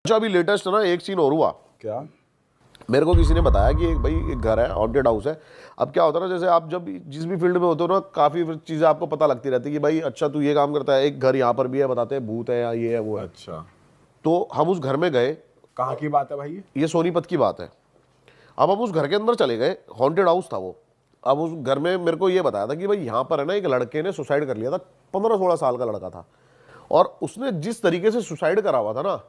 अच्छा अभी लेटेस्ट ना एक सीन और हुआ। क्या? मेरे को किसी ने बताया कि भाई एक घर है, हॉन्टेड हाउस है। अब क्या होता है ना, जैसे आप जब जिस भी फील्ड में होते हो ना, काफ़ी चीज़ें आपको पता लगती रहती है कि भाई अच्छा तू ये काम करता है, एक घर यहाँ पर भी है, बताते हैं भूत है या ये है वो है। अच्छा, तो हम उस घर में गए। कहाँ की बात है भाई? ये सोनीपत की बात है। अब हम उस घर के अंदर चले गए, हॉन्टेड हाउस था वो। अब उस घर में मेरे को ये बताया था कि भाई यहाँ पर है ना, एक लड़के ने सुसाइड कर लिया था, 15-16 साल का लड़का था। और उसने जिस तरीके से सुसाइड करा हुआ था ना,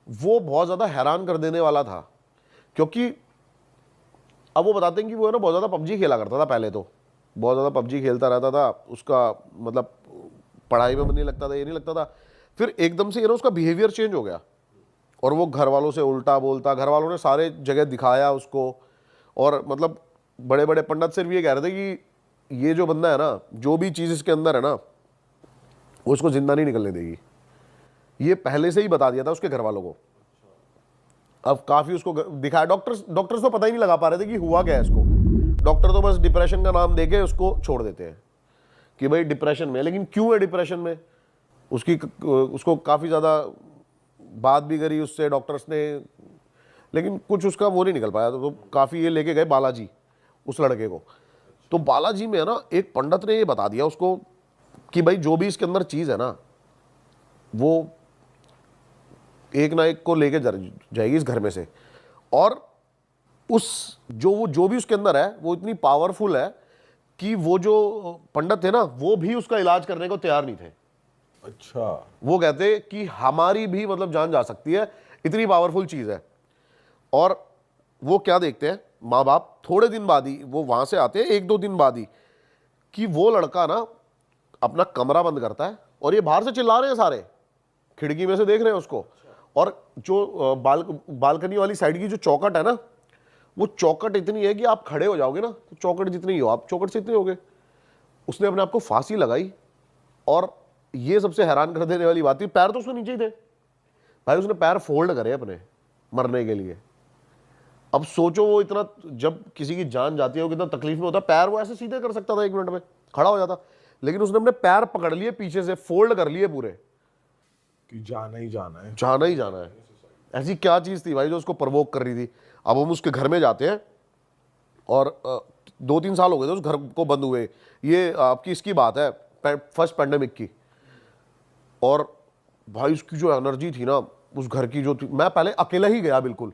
वो बहुत ज़्यादा हैरान कर देने वाला था। क्योंकि अब वो बताते हैं कि वो है ना बहुत ज़्यादा पबजी खेला करता था पहले, तो बहुत ज़्यादा पबजी खेलता रहता था। उसका मतलब पढ़ाई में मन नहीं लगता था, ये नहीं लगता था। फिर एकदम से ये ना उसका बिहेवियर चेंज हो गया, और वो घर वालों से उल्टा बोलता। घर वालों ने सारे जगह दिखाया उसको, और मतलब बड़े बड़े पंडित सिर्फ ये कह रहे थे कि ये जो बंदा है ना, जो भी चीज़ इसके अंदर है ना, वो उसको जिंदा नहीं निकलने देगी। ये पहले से ही बता दिया था उसके घर वालों को। अब काफ़ी उसको दिखाया। डॉक्टर्स तो पता ही नहीं लगा पा रहे थे कि हुआ क्या है इसको। डॉक्टर तो बस डिप्रेशन का नाम देके उसको छोड़ देते हैं कि भाई डिप्रेशन में है। लेकिन क्यों है डिप्रेशन में, उसको काफ़ी ज़्यादा बात भी करी उससे डॉक्टर्स ने, लेकिन कुछ उसका वो नहीं निकल पाया। तो काफ़ी ये लेके गए बालाजी, उस लड़के को। तो बालाजी में है ना, एक पंडित ने ये बता दिया उसको कि भाई जो भी इसके अंदर चीज़ है ना, वो एक ना एक को लेके जाएगी इस घर में से। और उस जो भी उसके अंदर है, वो इतनी पावरफुल है कि वो जो पंडित थे ना, वो भी उसका इलाज करने को तैयार नहीं थे। अच्छा, वो कहते कि हमारी भी मतलब जान जा सकती है, इतनी पावरफुल चीज़ है। और वो क्या देखते हैं माँ बाप, थोड़े दिन बाद ही वो वहाँ से आते हैं, 1-2 दिन बाद ही, कि वो लड़का ना अपना कमरा बंद करता है, और ये बाहर से चिल्ला रहे हैं सारे, खिड़की में से देख रहे हैं उसको। और जो बालकनी वाली साइड की जो चौखट है ना, वो चौखट इतनी है कि आप खड़े हो जाओगे ना, तो चौखट जितनी ही हो, आप चौखट से इतने होगे। उसने अपने आप को फांसी लगाई। और ये सबसे हैरान कर देने वाली बात थी, पैर तो उसके नीचे ही थे भाई, उसने पैर फोल्ड करे अपने मरने के लिए। अब सोचो वो इतना, जब किसी की जान जाती है वो कितना तकलीफ में होता है। पैर वो ऐसे सीधे कर सकता था 1 मिनट में, खड़ा हो जाता, लेकिन उसने अपने पैर पकड़ लिए पीछे से, फोल्ड कर लिए पूरे, कि जाना ही जाना है। जाना ही जाना है। ऐसी क्या चीज थी भाई जो उसको प्रवोक कर रही थी। अब हम उसके घर में जाते हैं, और 2-3 साल हो गए थे उस घर को बंद हुए। ये आपकी इसकी बात है, फर्स्ट पैंडेमिक की। और भाई उसकी जो एनर्जी थी ना उस घर की जो थी, मैं पहले अकेला ही गया बिल्कुल।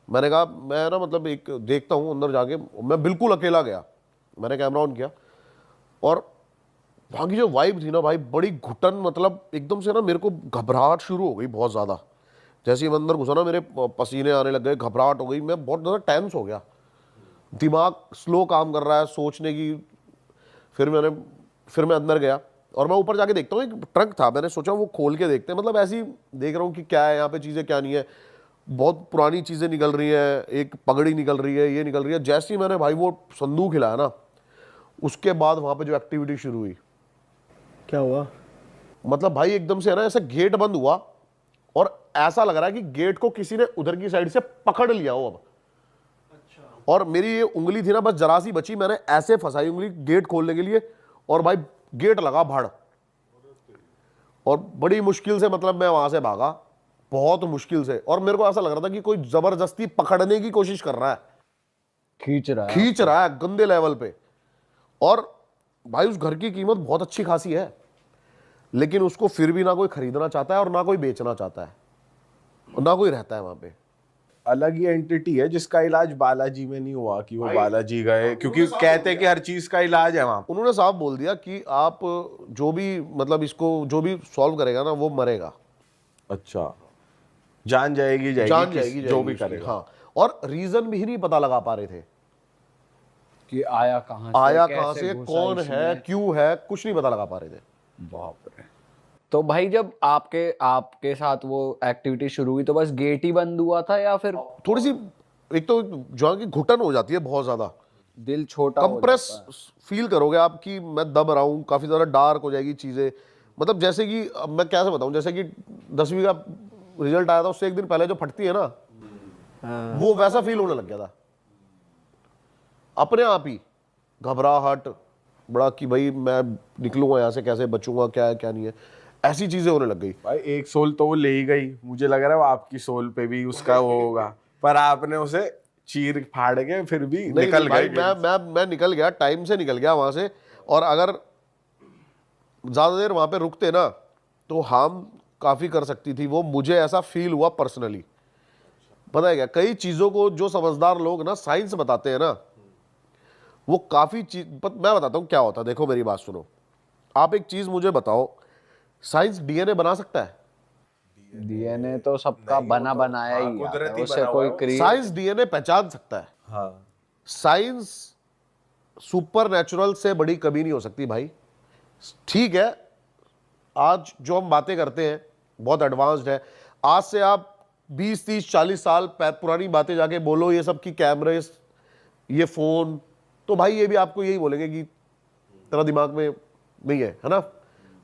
मैंने कहा मैं ना मतलब एक देखता हूँ अंदर जाके, मैं बिल्कुल अकेला गया। मैंने कैमरा ऑन किया, और वहाँ की जो वाइब थी ना भाई, बड़ी घुटन, मतलब एकदम से ना मेरे को घबराहट शुरू हो गई बहुत ज़्यादा। जैसे ही मैं अंदर घुसा ना, मेरे पसीने आने लग गए, घबराहट हो गई, मैं बहुत ज़्यादा टेंस हो गया, दिमाग स्लो काम कर रहा है सोचने की। फिर मैं अंदर गया, और मैं ऊपर जाके देखता हूँ, एक ट्रंक था, मैंने सोचा वो खोल के देखते हैं, मतलब ऐसे ही देख रहा हूँ कि क्या है यहाँ पे, चीज़ें क्या नहीं है। बहुत पुरानी चीज़ें निकल रही हैं, एक पगड़ी निकल रही है, ये निकल रही है। जैसे ही मैंने भाई वो संदूक हिलाया ना, उसके बाद वहाँ पे जो एक्टिविटी शुरू हुई। क्या हुआ? मतलब भाई एकदम से है ना, ऐसे गेट बंद हुआ, और ऐसा लग रहा है कि गेट को किसी ने उधर की साइड से पकड़ लिया हो अब। और मेरी ये उंगली थी ना, बस जरा सी बची, मैंने ऐसे फंसाई उंगली गेट खोलने के लिए, और भाई गेट लगा भड़। और बड़ी मुश्किल से मतलब मैं वहां से भागा, बहुत मुश्किल से। और मेरे को ऐसा लग रहा था कि कोई जबरदस्ती पकड़ने की कोशिश कर रहा है, खींच रहा है गंदे लेवल पे। और भाई उस घर की कीमत बहुत अच्छी खासी है, लेकिन उसको फिर भी ना कोई खरीदना चाहता है, और ना कोई बेचना चाहता है, और ना कोई रहता है वहां पे। अलग ही एंटिटी है जिसका इलाज बालाजी में नहीं हुआ कि वो बालाजी गए, क्योंकि कहते हैं कि हर चीज का इलाज है वहां। उन्होंने साफ बोल दिया कि आप जो भी मतलब इसको जो भी सॉल्व करेगा ना, वो मरेगा। अच्छा, जान जाएगी जो भी उसकी, करेगा। हाँ। और रीजन भी नहीं पता लगा पा रहे थे कि आया कहाँ से, घुसा कौन है, इसमें। क्यों है, कुछ नहीं पता लगा पा रहे थे। बाप रे। तो भाई जब आपके साथ वो एक्टिविटी शुरू हुई, तो बस गेट ही बंद हुआ था या फिर थोड़ी सी, एक तो जो की घुटन हो जाती है बहुत ज्यादा, दिल छोटा हो कंप्रेस जाता है? फील करोगे आप कि मैं दब रहा हूँ, काफी ज्यादा डार्क हो जाएगी चीजें। मतलब जैसे कि अब मैं कैसे बताऊं, जैसे कि 10वीं का रिजल्ट आया था, उससे एक दिन पहले जो फटती है ना, हाँ। वो वैसा फील होने लग गया था अपने आप ही। घबराहट बड़ा कि भाई मैं निकलूंगा यहाँ से कैसे, बचूंगा, क्या है क्या नहीं है, ऐसी चीजें होने लग गई। भाई एक सोल तो वो ले ही गई, मुझे लग रहा है वो आपकी सोल पे भी उसका वो होगा, पर आपने उसे चीर फाड़ के फिर भी नहीं निकल भाई, गए। मैं निकल गया, टाइम से निकल गया वहां से। और अगर ज्यादा देर वहां पे रुकते ना तो हार्म काफी कर सकती थी वो, मुझे ऐसा फील हुआ पर्सनली। पता है क्या, कई चीजों को जो समझदार लोग ना साइंस बताते हैं ना, वो काफी चीज मैं बताता हूं क्या होता है। देखो मेरी बात सुनो, आप एक चीज मुझे बताओ, साइंस डीएनए बना सकता है? डीएनए तो सबका बना बनाया ही आता है, कुदरती उससे बना हुआ कोई है वो। क्रिएट। साइंस डीएनए पहचान सकता है। हाँ साइंस सुपर नेचुरल से बड़ी कभी नहीं हो सकती भाई। ठीक है, आज जो हम बातें करते हैं बहुत एडवांस्ड है। आज से आप 20 30 40 साल पुरानी बातें जाके बोलो ये सब की कैमरे, ये फोन, तो भाई ये भी आपको यही बोलेंगे कि तेरा दिमाग में नहीं है ना,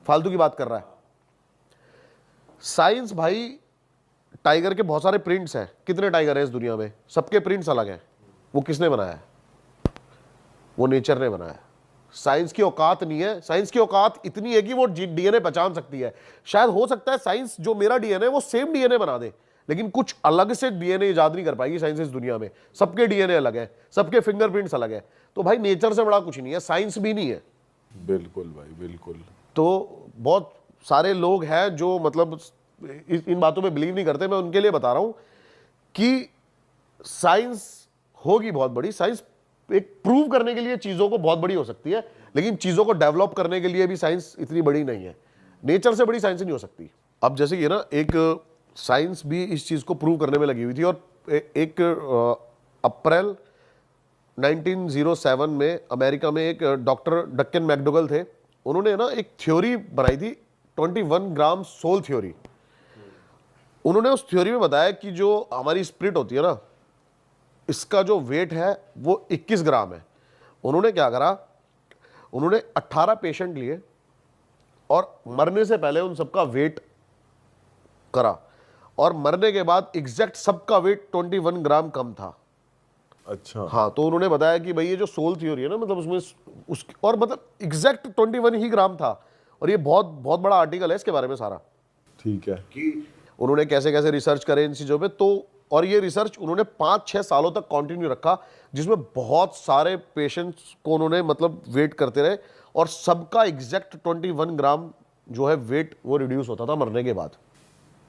फालतू की बात कर रहा है। साइंस भाई, टाइगर के बहुत सारे प्रिंट्स हैं। कितने टाइगर हैं इस दुनिया में? सबके प्रिंट्स अलग हैं। वो किसने बनाया है? वो नेचर ने बनाया है। साइंस की औकात नहीं है। साइंस की औकात इतनी है कि वो डीएनए पहचान सकती है। शायद हो सकता है साइंस जो मेरा डीएनए वो सेम डीएनए बना दे, लेकिन कुछ अलग से डीएनए इजाद नहीं कर पाएगी साइंस इस दुनिया में। सबके डीएनए अलग है, सबके फिंगरप्रिंट्स अलग है। तो भाई नेचर से बड़ा कुछ नहीं है, साइंस भी नहीं है। बिल्कुल भाई बिल्कुल। तो बहुत सारे लोग हैं जो मतलब इन बातों में बिलीव नहीं करते। मैं उनके लिए बता रहा हूं कि साइंस होगी बहुत बड़ी। साइंस एक प्रूव करने के लिए चीजों को बहुत बड़ी हो सकती है, लेकिन चीजों को डेवलप करने के लिए भी साइंस इतनी बड़ी नहीं है। नेचर से बड़ी साइंस नहीं हो सकती। अब जैसे कि ना, एक साइंस भी इस चीज को प्रूव करने में लगी हुई थी। और एक अप्रैल 1907 में अमेरिका में एक डॉक्टर डक्कन मैकडोगल थे। उन्होंने ना एक थ्योरी बनाई थी, 21 ग्राम सोल थ्योरी। उन्होंने उस थ्योरी में बताया कि जो हमारी स्पिरिट होती है ना, इसका जो वेट है वो 21 ग्राम है। उन्होंने क्या करा, उन्होंने 18 पेशेंट लिए और मरने से पहले उन सबका वेट करा, और मरने के बाद एग्जैक्ट सबका वेट 21 ग्राम कम था। अच्छा हाँ, तो उन्होंने बताया कि भाई ये जो सोल थ्योरी है ना, मतलब उसमें और मतलब एग्जैक्ट 21 ही ग्राम था। और ये बहुत बहुत बड़ा आर्टिकल है इसके बारे में सारा, ठीक है। कि उन्होंने कैसे कैसे रिसर्च करे इन चीज़ों पे। तो और ये रिसर्च उन्होंने 5-6 सालों तक कंटिन्यू रखा, जिसमें बहुत सारे पेशेंट्स को उन्होंने मतलब वेट करते रहे, और सबका एग्जैक्ट 21 ग्राम जो है वेट वो रिड्यूस होता था मरने के बाद।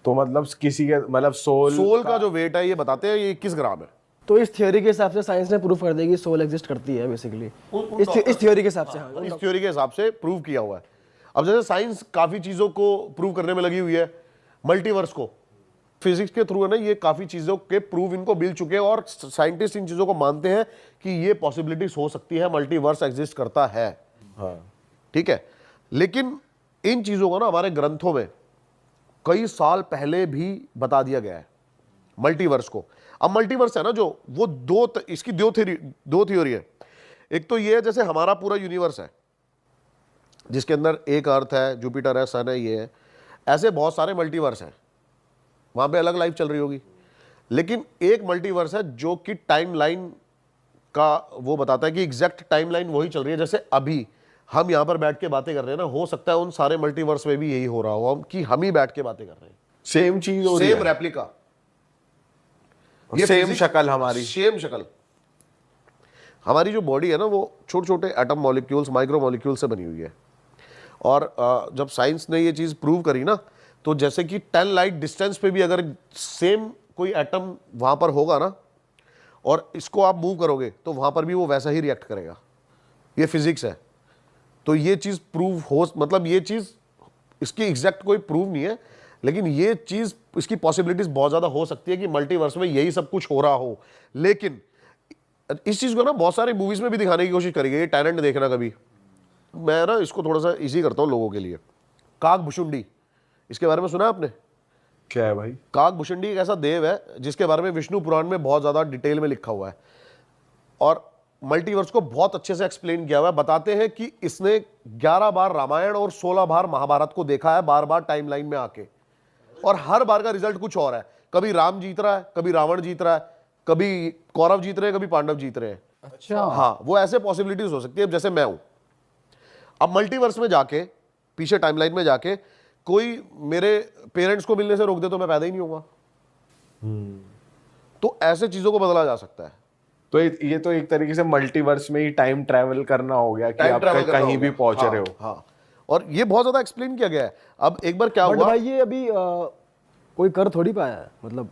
तो मतलब किसी के मतलब सोल का जो वेट है ये बताते हैं ये 21 ग्राम है। तो इस थ्योरी के हिसाब से साइंस ने प्रूव कर दिया कि सोल एग्जिस्ट करती है बेसिकली। इस थ्योरी के हिसाब से, हाँ। इस थ्योरी के हिसाब से प्रूव किया हुआ है। अब जैसे साइंस काफी चीजों को प्रूव करने में लगी हुई है, मल्टीवर्स को फिजिक्स के थ्रू है ना, ये काफी चीजों के प्रूव इनको मिल चुके हैं, और साइंटिस्ट इन चीजों को मानते हैं कि ये पॉसिबिलिटीज हो सकती है, मल्टीवर्स एग्जिस्ट करता है। हाँ ठीक है, लेकिन इन चीजों को ना हमारे ग्रंथों में कई साल पहले भी बता दिया गया है, मल्टीवर्स को। अब मल्टीवर्स है ना जो, वो इसकी दो थ्योरी है। एक तो ये है जैसे हमारा पूरा यूनिवर्स है, जिसके अंदर एक अर्थ है, जुपिटर है, सन है, ये है। ऐसे बहुत सारे मल्टीवर्स हैं, वहां पे अलग लाइफ चल रही होगी। लेकिन एक मल्टीवर्स है जो कि टाइमलाइन का वो बताता है कि एग्जैक्ट टाइमलाइन वही चल रही है। जैसे अभी हम यहां पर बैठ के बातें कर रहे हैं ना, हो सकता है उन सारे मल्टीवर्स में भी यही हो रहा हो कि हम ही बैठ के बातें कर रहे हैं, सेम चीज हो रही सेम है, रेप्लिका, सेम शक्ल हमारी, सेम शक्ल। हमारी जो बॉडी है ना वो छोटे छोटे एटम मॉलिक्यूल्स, माइक्रो मॉलिक्यूल से बनी हुई है। और जब साइंस ने ये चीज प्रूव करी ना, तो जैसे कि 10 लाइट डिस्टेंस पे भी अगर सेम कोई एटम वहां पर होगा ना, और इसको आप मूव करोगे तो वहां पर भी वो वैसा ही रिएक्ट करेगा। ये फिजिक्स है। तो ये चीज प्रूव हो, मतलब ये चीज, इसकी एग्जैक्ट कोई प्रूव नहीं है, लेकिन ये चीज, इसकी पॉसिबिलिटीज बहुत ज्यादा हो सकती है कि मल्टीवर्स में यही सब कुछ हो रहा हो। लेकिन इस चीज को ना बहुत सारी मूवीज में भी दिखाने की कोशिश करी गई। टैलेंट देखना कभी, मैं ना इसको थोड़ा सा इजी करता हूँ लोगों के लिए। काकभुशुंडी, इसके बारे में सुना है आपने? क्या है भाई? काकभुशुंडी एक ऐसा देव है जिसके बारे में विष्णु पुराण में बहुत ज्यादा डिटेल में लिखा हुआ है, और मल्टीवर्स को बहुत अच्छे से एक्सप्लेन किया हुआ है। बताते हैं कि इसने 11 बार रामायण और 16 बार महाभारत को देखा है, बार बार टाइमलाइन में आके, और हर बार का रिजल्ट कुछ और है। कभी राम जीत रहा है, कभी रावण जीत रहा है, कभी कौरव जीत रहे हैं, कभी पांडव जीत रहे हैं। अच्छा, हाँ, वो ऐसे पॉसिबिलिटीज हो सकती है। जैसे मैं हूं, अब मल्टीवर्स में जाके, पीछे टाइमलाइन में जाके कोई मेरे पेरेंट्स को मिलने से रोक दे तो मैं पैदा ही नहीं होगा। तो ऐसे चीजों को बदला जा सकता है। तो ये तो एक तरीके से मल्टीवर्स में ही टाइम ट्रैवल करना हो गया कि टाइम आप ट्रैवल कहीं भी पहुंच रहे हो। हाँ, और ये बहुत ज्यादा एक्सप्लेन किया गया है। अब एक बार क्या बट हुआ, भाई ये अभी कोई कर थोड़ी पाया है, मतलब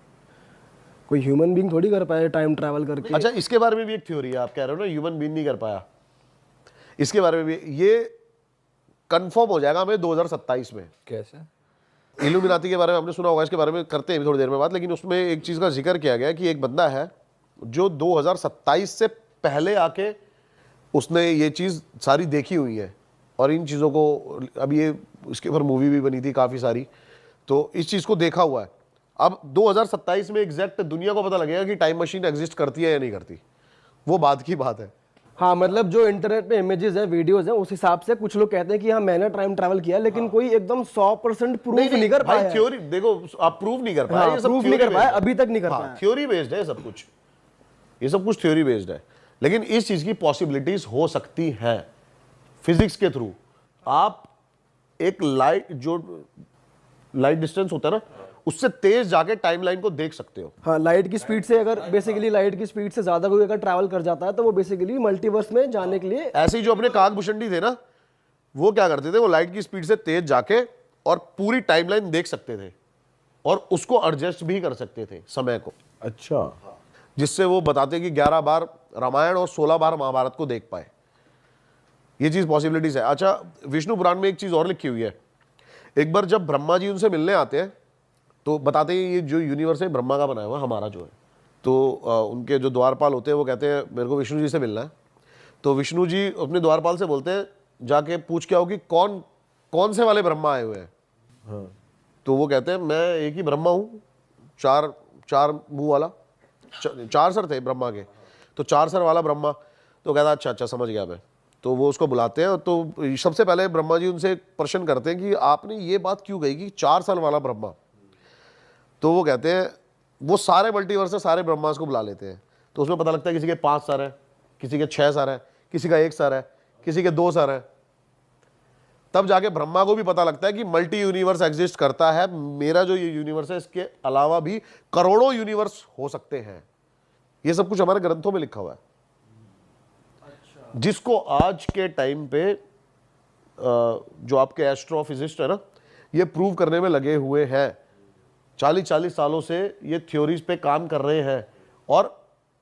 कोई ह्यूमन बीइंग थोड़ी कर पाया टाइम ट्रैवल करके। अच्छा इसके बारे में भी एक थ्योरी है, आप कह रहे हो ना ह्यूमन बीइंग नहीं कर पाया, इसके बारे में भी ये कंफर्म हो जाएगा हमें 2027 में। कैसे? इल्यूमिनाती के बारे में आपने सुना होगा, इसके बारे में करते हैं थोड़ी देर में बात, लेकिन उसमें एक चीज का जिक्र किया गया कि एक बंदा है जो 2027 से पहले आके उसने ये चीज सारी देखी हुई है, और इन चीजों को अब ये इसके ऊपर मूवी भी बनी थी काफी सारी, तो इस चीज को देखा हुआ है। अब 2027 में एग्जैक्ट दुनिया को पता लगेगा कि टाइम मशीन एग्जिस्ट करती है या नहीं करती, वो बात की बात है। हाँ मतलब जो इंटरनेट पे इमेजेस है, वीडियोस हैं, उस हिसाब से कुछ लोग कहते हैं कि हाँ मैंने टाइम ट्रैवल किया, लेकिन कोई एकदम 100% प्रूफ नहीं कर पाया है। थ्योरी देखो, आप प्रूव नहीं कर पाए, हाँ, ये सब proof नहीं कर पाया, अभी तक नहीं कर हाँ, पाया। थ्योरी बेस्ड है सब कुछ, ये सब कुछ थ्योरी बेस्ड है, लेकिन इस चीज की पॉसिबिलिटीज हो सकती हैं फिजिक्स के थ्रू। आप एक लाइट, जो लाइट डिस्टेंस होता है ना, उससे तेज जाके टाइमलाइन को देख सकते हो। हाँ लाइट की स्पीड से, अगर बेसिकली लाइट की स्पीड से ज्यादा कोई अगर ट्रैवल कर जाता है तो वो बेसिकली मल्टीवर्स में जाने के लिए। ऐसे ही जो अपने काकभूषणी थे ना, वो क्या करते थे, वो लाइट की स्पीड से तेज जाके और पूरी टाइमलाइन देख सकते थे, और उसको एडजस्ट भी कर सकते थे समय को, अच्छा, जिससे वो बताते कि 11 बार रामायण और 16 बार महाभारत को देख पाए। ये चीज पॉसिबिलिटीज है। अच्छा, विष्णु पुराण में एक चीज और लिखी हुई है। एक बार जब ब्रह्मा जी उनसे मिलने आते हैं तो बताते हैं ये जो यूनिवर्स है ब्रह्मा का बनाया हुआ, हमारा जो है। तो उनके जो द्वारपाल होते हैं वो कहते हैं मेरे को विष्णु जी से मिलना है। तो विष्णु जी अपने द्वारपाल से बोलते हैं जाके पूछ के आओ कि कौन कौन से वाले ब्रह्मा आए हुए हैं। तो वो कहते हैं मैं एक ही ब्रह्मा हूँ, चार मुंह वाला, 4 सर थे ब्रह्मा के, तो 4 सर वाला ब्रह्मा। तो कहता अच्छा समझ गया मैं। तो वो उसको बुलाते हैं, तो सबसे पहले ब्रह्मा जी उनसे प्रश्न करते हैं कि आपने ये बात क्यों कही कि 4 साल वाला ब्रह्मा। तो वो कहते हैं, वो सारे मल्टीवर्स से सारे ब्रह्मास को बुला लेते हैं, तो उसमें पता लगता है किसी के 5 सर है, किसी के 6 सर है, किसी का 1 सर है, किसी के 2 सर है। तब जाके ब्रह्मा को भी पता लगता है कि मल्टी यूनिवर्स एग्जिस्ट करता है, मेरा जो ये यूनिवर्स है इसके अलावा भी करोड़ों यूनिवर्स हो सकते हैं। ये सब कुछ हमारे ग्रंथों में लिखा हुआ है। जिसको आज के टाइम पे जो आपके एस्ट्रोफिजिस्ट है ना, ये प्रूव करने में लगे हुए हैं। 40 सालों से ये थ्योरीज पे काम कर रहे हैं, और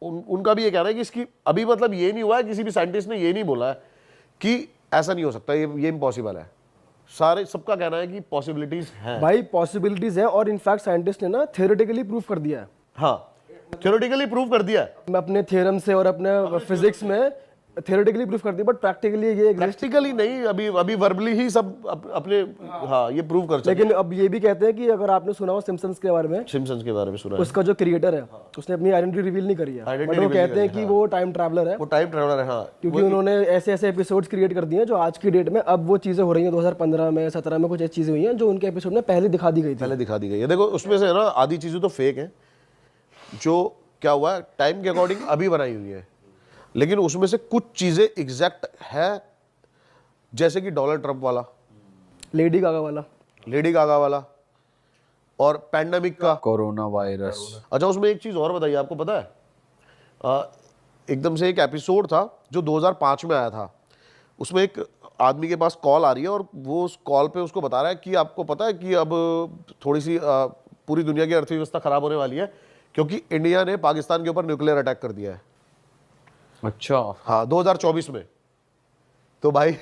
उनका भी ये कहना है कि इसकी अभी मतलब ये नहीं हुआ है, किसी भी साइंटिस्ट ने ये नहीं बोला है कि ऐसा नहीं हो सकता, ये इम्पॉसिबल है। सबका कहना है कि पॉसिबिलिटीज हैं। भाई पॉसिबिलिटीज है, और इनफैक्ट साइंटिस्ट ने ना थियोरेटिकली प्रूव कर दिया है। हाँ, थ्योरेटिकली प्रूव कर दिया है। मैं अपने थ्योरम से और अपने फिजिक्स में थियोरेटिकली प्रूव कर दिया, बट प्रैक्टिकली ये प्रैक्टिकली नहीं, अभी वर्बली ही सब अपने हाँ ये प्रूव कर सकते। लेकिन अब ये भी कहते हैं कि अगर आपने सुना हो सिम्पसन्स के बारे में, सिम्पसन्स के बारे में सुना है। उसका जो क्रिएटर है उसने अपनी आइडेंटिटी रिवील नहीं करी है, बट वो कहते हैं कि वो टाइम ट्रैवलर है, वो टाइम ट्रैवलर है। हाँ, क्योंकि उन्होंने ऐसे ऐसे एपिसोड्स क्रिएट कर दिए हैं जो आज की डेट में अब वो चीजें हो रही हैं। 2015 में 17 में कुछ ऐसी चीजें हुई हैं जो उनके एपिसोड में पहले दिखा दी गई थी। पहले दिखा दी गई है। देखो उसमें से है ना, आधी चीजें तो फेक है, जो क्या हुआ है टाइम के अकॉर्डिंग अभी बनाई हुई है, लेकिन उसमें से कुछ चीजें एग्जैक्ट है, जैसे कि डोनाल्ड ट्रंप वाला, लेडी गागा वाला और पैंडेमिक का, कोरोना वायरस। अच्छा, उसमें एक चीज और बताइए, आपको पता है एकदम से एक एपिसोड था जो 2005 में आया था। उसमें एक आदमी के पास कॉल आ रही है, और वो उस कॉल पे उसको बता रहा है कि आपको पता है कि अब थोड़ी सी पूरी दुनिया की अर्थव्यवस्था खराब होने वाली है, क्योंकि इंडिया ने पाकिस्तान के ऊपर न्यूक्लियर अटैक कर दिया है। अच्छा, हाँ, 2024 में। तो भाई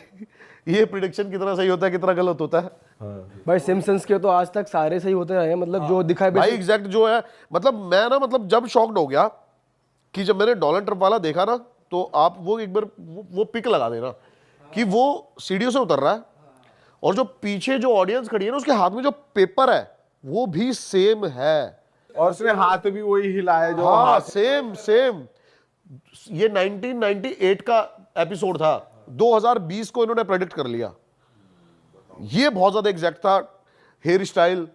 ये प्रिडिक्शन कितना सही होता है, कितना गलत होता है। भाई सिम्पसन्स के तो आज तक सारे सही होते रहे हैं, मतलब जो दिखाई भाई एग्जैक्ट जो है, मतलब मैं ना मतलब जब शॉक्ड हो गया कि जब मैंने डोनाल्ड ट्रंप वाला देखा ना, तो आप वो एक बार वो पिक लगा देना कि वो सीढ़ियों से उतर रहा है, और जो पीछे जो ऑडियंस खड़ी है ना, उसके हाथ में जो पेपर है वो भी सेम है, और उसने हाथ भी वही हिलाया जो हाँ सेम। ये 1998 का एपिसोड था, 2020 को इन्होंने प्रेडिक्ट कर लिया। ये बहुत ज्यादा एग्जैक्ट था। हेयर स्टाइल,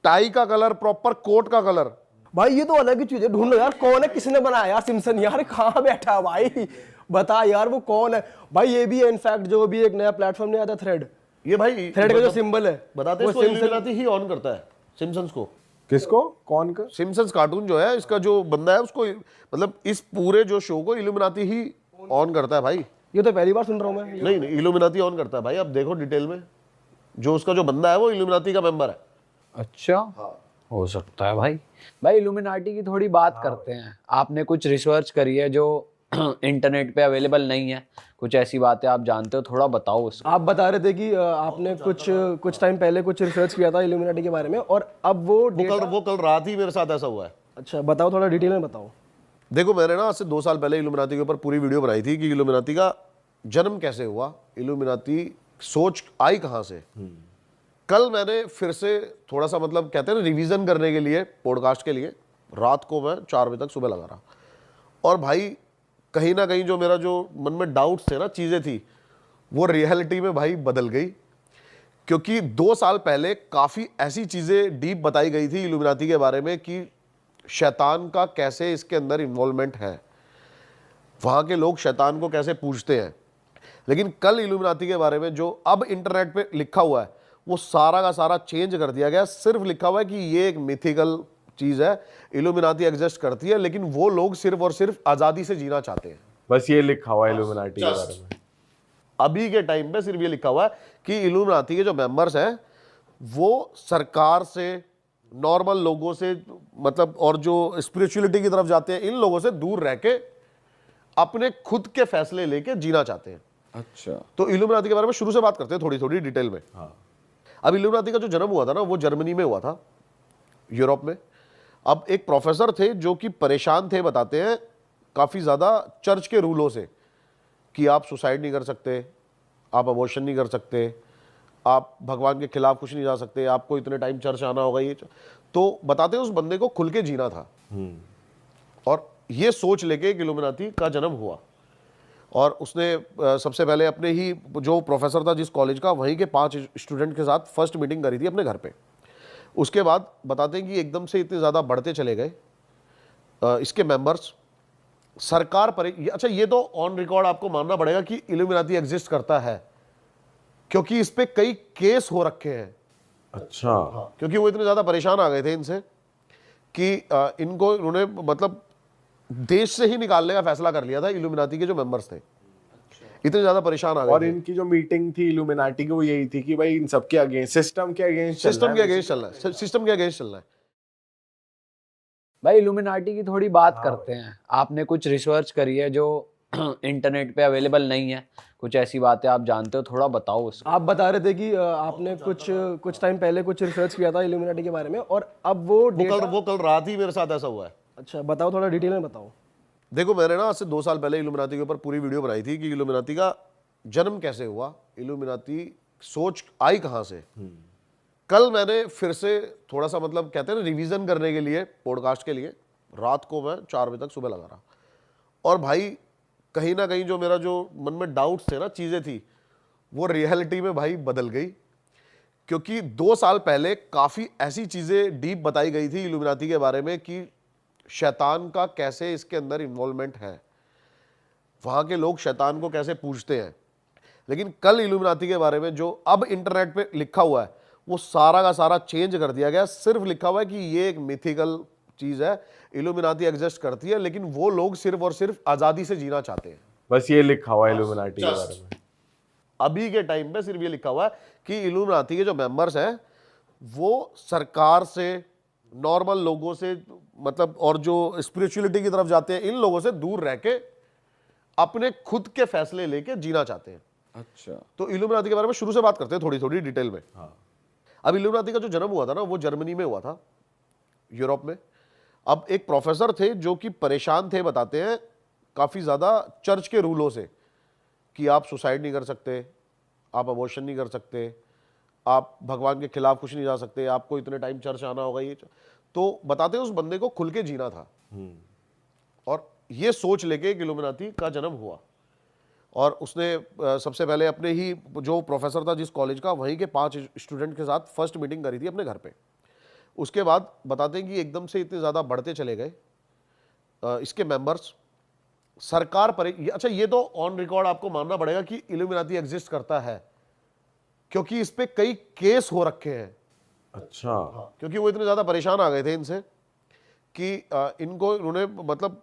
टाई का कलर, प्रॉपर कोट का कलर। भाई ये तो अलग ही चीज है, ढूंढ लो यार कौन है, किसने बनाया यार सिम्पसन, यार कहाँ बैठा है भाई, बता यार वो कौन है भाई। ये भी है इनफैक्ट, जो भी एक नया प्लेटफॉर्म नहीं आता थ्रेड, ये भाई थ्रेड का जो सिंबल है बताते वो हैं, इसको इल्यूमिनाटी ही ऑन करता है सिम्पसन्स को। किसको? कौन का? सिम्पसन्स कार्टून जो है, इसका जो बंदा है उसको, मतलब इस पूरे जो शो को इल्यूमिनाटी ही ऑन करता है भाई। ये तो पहली बार सुन रहा हूँ मैं। नहीं नहीं, इल्यूमिनाटी ऑन करता है भाई, अब देखो डिटेल में, जो उसका जो बंदा है वो इल्यूमिनाटी का मेंबर है। अच्छा, हो सकता है भाई। भाई इल्यूमिनाटी की थोड़ी बात करते हैं। आपने कुछ रिसर्च करी है जो इंटरनेट पे अवेलेबल नहीं है, कुछ ऐसी बातें आप जानते हो, थोड़ा बताओ उसको। आप बता रहे थे कि आपने कुछ टाइम पहले कुछ रिसर्च किया था इल्यूमिनाटी के बारे में, और अब वो कल रात ही मेरे साथ ऐसा हुआ है। अच्छा बताओ, थोड़ा डिटेल में बताओ। देखो मैंने ना आज से 2 साल पहले इल्यूमिनाटी के ऊपर पूरी वीडियो बनाई थी कि इल्यूमिनाटी का जन्म कैसे हुआ, इल्यूमिनाटी सोच आई कहाँ से। कल मैंने फिर से थोड़ा सा, मतलब कहते हैं ना, रिवीजन करने के लिए, पॉडकास्ट के लिए, रात को मैं 4 बजे तक सुबह लगा रहा। और भाई कहीं ना कहीं जो मेरा जो मन में डाउट्स थे ना, चीज़ें थी, वो रियलिटी में भाई बदल गई। क्योंकि 2 साल पहले काफ़ी ऐसी चीज़ें डीप बताई गई थी इल्यूमिनाटी के बारे में कि शैतान का कैसे इसके अंदर इन्वॉल्वमेंट है, वहाँ के लोग शैतान को कैसे पूजते हैं। लेकिन कल इल्यूमिनाटी के बारे में जो अब इंटरनेट पे लिखा हुआ है, वो सारा का सारा चेंज कर दिया गया। सिर्फ लिखा हुआ है कि ये एक मिथिकल चीज़ है, इल्यूमिनाटी एग्जिस्ट करती है, लेकिन वो लोग सिर्फ और सिर्फ आज़ादी से जीना चाहते हैं। बस ये लिखा हुआ है इल्यूमिनाटी के बारे में। अभी के टाइम पे सिर्फ ये लिखा हुआ है कि इल्यूमिनाटी के जो मेंबर्स हैं वो सरकार से, नॉर्मल लोगों से, मतलब और जो स्पिरिचुअलिटी की तरफ जाते हैं, इन लोगों से दूर रह के अपने खुद के फैसले लेके जीना चाहते हैं। अच्छा, तो इल्यूमिनाटी के बारे में शुरू से बात करते हैं, थोड़ी थोड़ी डिटेल में। अब इल्यूमिनाटी का जो जन्म हुआ था ना, वो जर्मनी में हुआ था, यूरोप में। अब एक प्रोफेसर थे जो कि परेशान थे, बताते हैं, काफ़ी ज़्यादा चर्च के रूलों से, कि आप सुसाइड नहीं कर सकते, आप अबॉर्शन नहीं कर सकते, आप भगवान के खिलाफ कुछ नहीं जा सकते, आपको इतने टाइम चर्च आना होगा। ये तो बताते हैं उस बंदे को खुल के जीना था, और ये सोच लेके एक इल्यूमिनाटी का जन्म हुआ। और उसने सबसे पहले अपने ही जो प्रोफेसर था जिस कॉलेज का, वहीं के 5 स्टूडेंट के साथ फर्स्ट मीटिंग करी थी अपने घर पे। उसके बाद बताते हैं कि एकदम से इतने ज़्यादा बढ़ते चले गए इसके मेंबर्स, सरकार पर। अच्छा, ये तो ऑन रिकॉर्ड आपको मानना पड़ेगा कि इल्यूमिनाटी एग्जिस्ट करता है, क्योंकि इस पे कई केस हो रखे हैं। अच्छा, क्योंकि वो इतने ज़्यादा परेशान आ गए थे इनसे कि इनको, उन्होंने मतलब देश से ही निकालने का फैसला कर लिया था, इल्यूमिनाटी के जो मेंबर्स थे। इतने ज़्यादा परेशान आ गए और थे। इनकी जो मीटिंग थी इल्यूमिनाटी की, वो यही थी कि भाई इन सबके अगेंस्ट, सिस्टम के अगेंस्ट सिस्टम के अगेंस्ट चलना है, सिस्टम के अगेंस्ट चलना है। भाई इल्यूमिनाटी की थोड़ी बात करते हैं। आपने कुछ रिसर्च करी है जो इंटरनेट पे अवेलेबल नहीं है, कुछ ऐसी बातें आप जानते हो, थोड़ा बताओ उसको। आप बता रहे थे कि आपने कुछ टाइम पहले कुछ रिसर्च किया था इल्यूमिनाटी के बारे में, और अब वो कल रात ही मेरे साथ ऐसा हुआ है। अच्छा बताओ, थोड़ा डिटेल में बताओ। देखो मैंने ना आज से 2 साल पहले इल्यूमिनाटी के ऊपर पूरी वीडियो बनाई थी कि इल्यूमिनाटी का जन्म कैसे हुआ, इल्यूमिनाटी सोच आई कहाँ से। कल मैंने फिर से थोड़ा सा, मतलब कहते हैं ना, रिवीजन करने के लिए, पॉडकास्ट के लिए, रात को मैं 4 बजे तक सुबह लगा रहा। और भाई कहीं ना कहीं जो मेरा जो मन में डाउट्स थे ना, चीज़ें थी, वो रियलिटी में भाई बदल गई। क्योंकि 2 साल पहले काफ़ी ऐसी चीज़ें डीप बताई गई थी इल्यूमिनाटी के बारे में कि शैतान का कैसे इसके अंदर इन्वॉल्वमेंट है, वहाँ के लोग शैतान को कैसे पूजते हैं। लेकिन कल इल्यूमिनाटी के बारे में जो अब इंटरनेट पे लिखा हुआ है, वो सारा का सारा चेंज कर दिया गया। सिर्फ लिखा हुआ है कि ये एक मिथिकल चीज़ है, इल्यूमिनाटी एग्जिस्ट करती है, लेकिन वो लोग सिर्फ और सिर्फ आज़ादी से जीना चाहते हैं। बस ये लिखा हुआ है इल्यूमिनाटी के बारे में। अभी के टाइम पे सिर्फ ये लिखा हुआ है कि इल्यूमिनाटी के जो मेंबर्स हैं वो सरकार से, नॉर्मल लोगों से, मतलब और जो स्पिरिचुअलिटी की तरफ जाते हैं, इन लोगों से दूर रह के अपने खुद के फैसले लेके जीना चाहते हैं। अच्छा, तो इल्यूमिनाटी के बारे में शुरू से बात करते हैं, थोड़ी थोड़ी डिटेल में। अब इल्यूमिनाटी का जो जन्म हुआ था ना, वो जर्मनी में हुआ था, यूरोप में। अब एक प्रोफेसर थे जो कि परेशान थे, बताते हैं, काफ़ी ज़्यादा चर्च के रूलों से, कि आप सुसाइड नहीं कर सकते, आप अबॉर्शन नहीं कर सकते, आप भगवान के खिलाफ कुछ नहीं जा सकते, आपको इतने टाइम चर्च आना होगा। ये तो बताते हैं उस बंदे को खुल के जीना था, और ये सोच लेके एक इल्यूमिनाटी का जन्म हुआ। और उसने सबसे पहले अपने ही जो प्रोफेसर था जिस कॉलेज का, वहीं के 5 स्टूडेंट के साथ फर्स्ट मीटिंग करी थी अपने घर पे। उसके बाद बताते हैं कि एकदम से इतने ज़्यादा बढ़ते चले गए इसके मेंबर्स, सरकार पर। अच्छा, ये तो ऑन रिकॉर्ड आपको मानना पड़ेगा कि इल्यूमिनाटी एग्जिस्ट करता है, क्योंकि इस पे कई केस हो रखे हैं, अच्छा। क्योंकि वो इतने ज्यादा परेशान आ गए थे इनसे कि इनको इन्होंने मतलब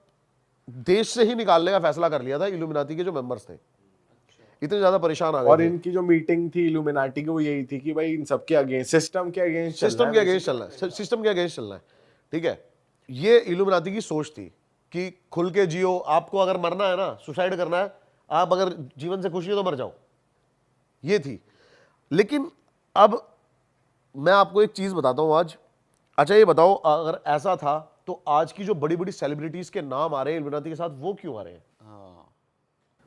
देश से ही निकालने का फैसला कर लिया था, इल्यूमिनाती के जो मेंबर्स थे इतने ज्यादा परेशान आ और गए थे। इनकी जो मीटिंग थी इल्यूमिनाटी की वो यही थी कि भाई इन सबके अगेंस्ट, सिस्टम के अगेंस्ट सिस्टम के अगेंस्ट चलना है, सिस्टम के अगेंस्ट चलना है, ठीक है। ये इल्यूमिनाती की सोच थी कि खुल के जियो, आपको अगर मरना है ना, सुसाइड करना है, आप अगर जीवन से खुशी हो तो मर जाओ, ये थी। लेकिन अब मैं आपको एक चीज बताता हूं आज। अच्छा ये बताओ, अगर ऐसा था तो आज की जो बड़ी बड़ी सेलिब्रिटीज के नाम आ रहे हैं इल्यूमिनाती के साथ, वो क्यों आ रहे हैं?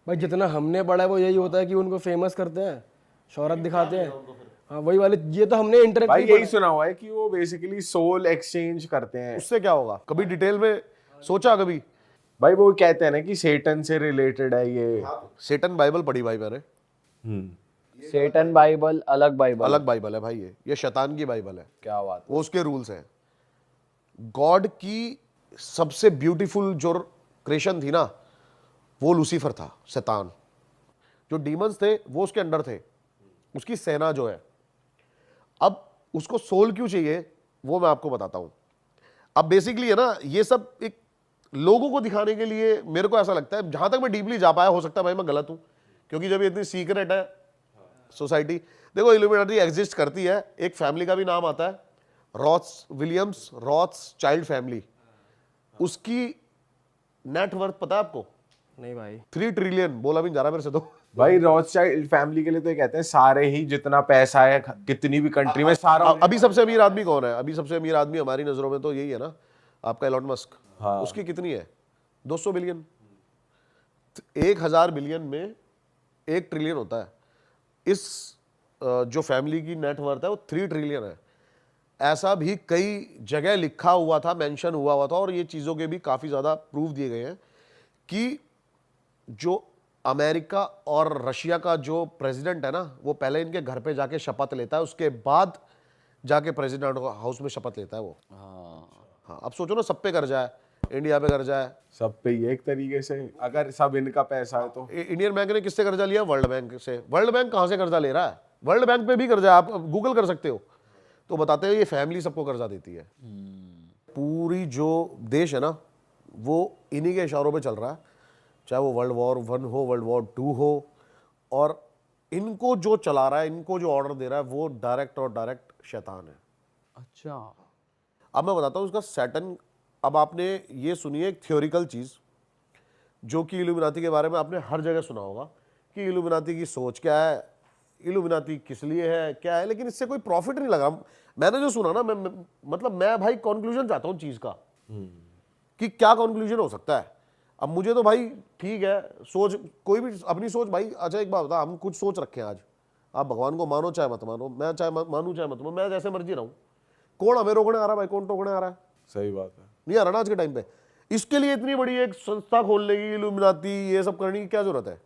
भाई जितना हमने पढ़ा है वो यही होता है कि उनको फेमस करते हैं, शोहरत दिखाते हैं। हाँ वही वाले, ये तो हमने इंटरनेट भाई यही सुना हुआ है कि वो बेसिकली सोल एक्सचेंज करते हैं। उससे क्या होगा? कभी डिटेल में सोचा कभी? भाई वो कहते हैं ना कि सेटन से रिलेटेड है ये। सेटन बाइबल पढ़ी भाई मैंने, सेटन बाइबल अलग बाइबल, अलग बाइबल है भाई, ये शैतान की बाइबल है, क्या बात है। वो उसके रूल्स हैं। गॉड की सबसे ब्यूटीफुल जो क्रिएशन थी ना, वो लूसीफर था, शैतान। जो डीमंस थे वो उसके अंडर थे, उसकी सेना जो है। अब उसको सोल क्यों चाहिए वो मैं आपको बताता हूं। अब बेसिकली है ना, ये सब एक लोगों को दिखाने के लिए, मेरे को ऐसा लगता है, जहां तक मैं डीपली जा पाया, हो सकता है भाई मैं गलत हूं, क्योंकि जब ये इतनी सीक्रेट है सोसाइटी। देखो इल्यूमिनाटी एग्जिस्ट करती है, एक फैमिली का भी नाम आता है, रॉथ्स विलियम्स रॉथ्स चाइल्ड फैमिली। उसकी नेटवर्थ पता है आपको? नहीं भाई। 3 ट्रिलियन, बोला भी नहीं जा रहा मेरे से तो। भाई रॉथस्चाइल्ड फैमिली के लिए तो ये कहते हैं सारे ही जितना पैसा है कितनी भी कंट्री में सारा। अभी सबसे अमीर आदमी कौन है? अभी सबसे अमीर आदमी हमारी नजरों में तो यही है ना, आपका एलॉन मस्क। हाँ। उसकी कितनी है? 200 बिलियन। 1000 बिलियन में 1 ट्रिलियन होता है। इस जो फैमिली की नेटवर्थ है वो 3 ट्रिलियन है। ऐसा भी कई जगह लिखा हुआ था, मेंशन हुआ था, और ये चीजों के भी काफी ज्यादा प्रूफ दिए गए हैं कि जो अमेरिका और रशिया का जो प्रेसिडेंट है ना, वो पहले इनके घर पे जाके शपथ लेता है, उसके बाद जाके प्रेसिडेंट हाउस में शपथ लेता है वो। हाँ, अब सोचो ना, सब पे कर्जा है, इंडिया पे कर्जा है, सब पे ही एक तरीके से, अगर सब इनका पैसा है तो। इंडियन बैंक ने किससे कर्जा लिया? वर्ल्ड बैंक से। वर्ल्ड बैंक कहां से कर्जा ले रहा है? वर्ल्ड बैंक पे भी कर्जा है, आप गूगल कर सकते हो, तो बताते हो ये फैमिली सबको कर्जा देती है। पूरी जो देश है ना, वो इन्हीं के इशारों पे चल रहा है, चाहे वो World War I हो, World War II हो, और इनको जो चला रहा है, इनको जो ऑर्डर दे रहा है, वो डायरेक्ट और डायरेक्ट शैतान है। अच्छा, अब मैं बताता हूँ उसका सैटन। अब आपने ये सुनी है एक थ्योरिकल चीज, जो कि इल्यूमिनाती के बारे में आपने हर जगह सुना होगा कि इल्यूमिनाती की सोच क्या है, इल्यूमिनाती किस लिए है, क्या है, लेकिन इससे कोई प्रॉफिट नहीं लगा। मैंने जो सुना ना, मैं भाई कंक्लूजन चाहता हूँ चीज का, कि क्या कंक्लूजन हो सकता है। अब मुझे तो भाई ठीक है, सोच कोई भी अपनी सोच भाई। अच्छा एक बात बता, हम कुछ सोच रखे हैं आज, आप भगवान को मानो चाहे मत मानो, मैं चाहे मानू चाहे मत मानो, मैं जैसे मर्जी रहूं, कौन हमें रोकने आ रहा है भाई? कौन रोकने आ रहा है? सही बात है। नहीं आ रहा ना आज के टाइम पे। इसके लिए इतनी बड़ी एक संस्था खोलने की, इल्यूमिनाती ये सब करने की क्या जरूरत है?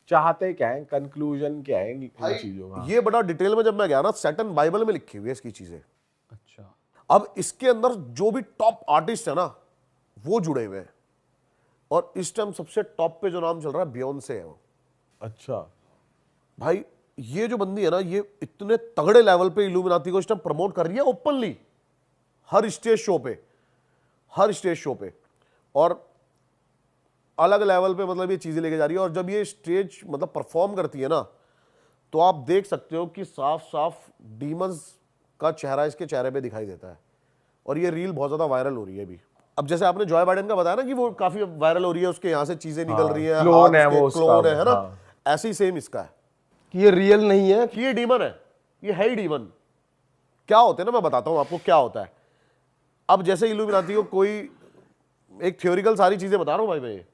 चाहते क्या है, कंक्लूजन क्या है इन चीजों का? ये बड़ा डिटेल में जब मैं गया ना, सैटन बाइबल में लिखी हुई है इसकी चीजें। अच्छा, अब इसके अंदर जो भी टॉप आर्टिस्ट है ना, वो जुड़े हुए हैं, और इस टाइम सबसे टॉप पे जो नाम चल रहा है, बियोंसे है वो। अच्छा भाई ये जो बंदी है ना, ये इतने तगड़े लेवल पे इल्यूमिनाती को इस टाइम प्रमोट कर रही है ओपनली, हर स्टेज शो पे, हर स्टेज शो पे, और अलग लेवल पे मतलब ये चीजें लेके जा रही है। और जब ये स्टेज मतलब परफॉर्म करती है ना, तो आप देख सकते हो कि साफ साफ डीमंस का चेहरा इसके चेहरे पे दिखाई देता है। और ये रील बहुत ज्यादा वायरल हो रही है अभी। अब जैसे आपने जॉय बाइडेन का बताया ना कि वो काफी वायरल हो रही है, उसके यहाँ से चीजें निकल रही है, क्लोन है वो उसका, क्लोन है ना, हाँ। ऐसे ही सेम इसका है कि ये रियल नहीं है। कि ये डीमन है, ये है ही डीमन। क्या होते हैं ना, मैं बताता हूं आपको क्या होता है। अब जैसे इल्यूमिनाती को कोई, एक थ्योरिकल सारी चीजें बता रहा हूं भाई मैं ये।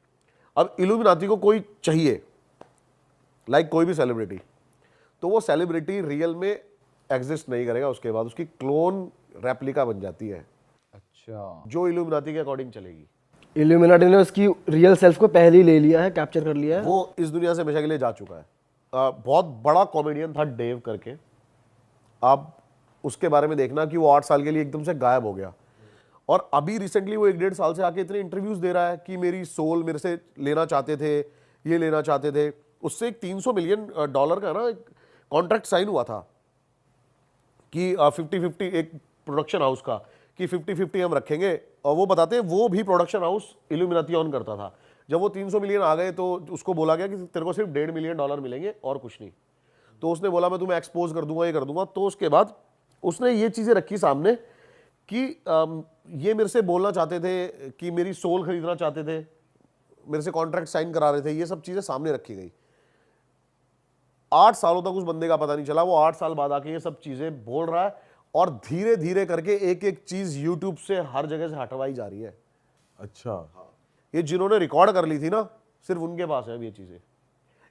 अब इल्यूमिनाती को कोई चाहिए, लाइक कोई भी सेलिब्रिटी, तो वो सेलिब्रिटी रियल में एग्जिस्ट नहीं करेगा, उसके बाद उसकी क्लोन रेप्लिका बन जाती है, अच्छा, जो इल्यूमिनाती के अकॉर्डिंग चलेगी। इल्यूमिनाटी ने उसकी रियल सेल्फ को पहले ही ले लिया है, कैप्चर कर लिया है। वो इस दुनिया से हमेशा के लिए जा चुका है। बहुत बड़ा कॉमेडियन था डेव करके, आप उसके बारे में देखना कि वो 8 साल के लिए एकदम से गायब हो गया, और अभी रिसेंटली वो 1-1.5 साल से आके इतने इंटरव्यूज दे रहा है कि मेरी सोल मेरे से लेना चाहते थे, ये लेना चाहते थे। उससे एक $300 मिलियन का ना कॉन्ट्रैक्ट साइन हुआ था कि 50-50 एक प्रोडक्शन हाउस का कि 50-50 हम रखेंगे, और वो बताते हैं वो भी प्रोडक्शन हाउस इल्यूमिनाती ऑन करता था। जब वो 300 मिलियन आ गए तो उसको बोला गया कि तेरे को सिर्फ $1.5 मिलियन मिलेंगे और कुछ नहीं। तो उसने बोला मैं तुम्हें एक्सपोज कर दूंगा, ये कर दूंगा। तो उसके बाद उसने ये चीज़ें रखी सामने कि ये मेरे से बोलना चाहते थे कि मेरी सोल खरीदना चाहते थे, मेरे से कॉन्ट्रैक्ट साइन करा रहे थे, ये सब चीज़ें सामने रखी गई। 8 सालों तक उस बंदे का पता नहीं चला, वो 8 साल बाद आके ये सब चीज़ें बोल रहा है, और धीरे धीरे करके एक एक चीज़ यूट्यूब से हर जगह से हटवाई जा रही है। अच्छा, ये जिन्होंने रिकॉर्ड कर ली थी ना, सिर्फ उनके पास है अब ये चीज़ें।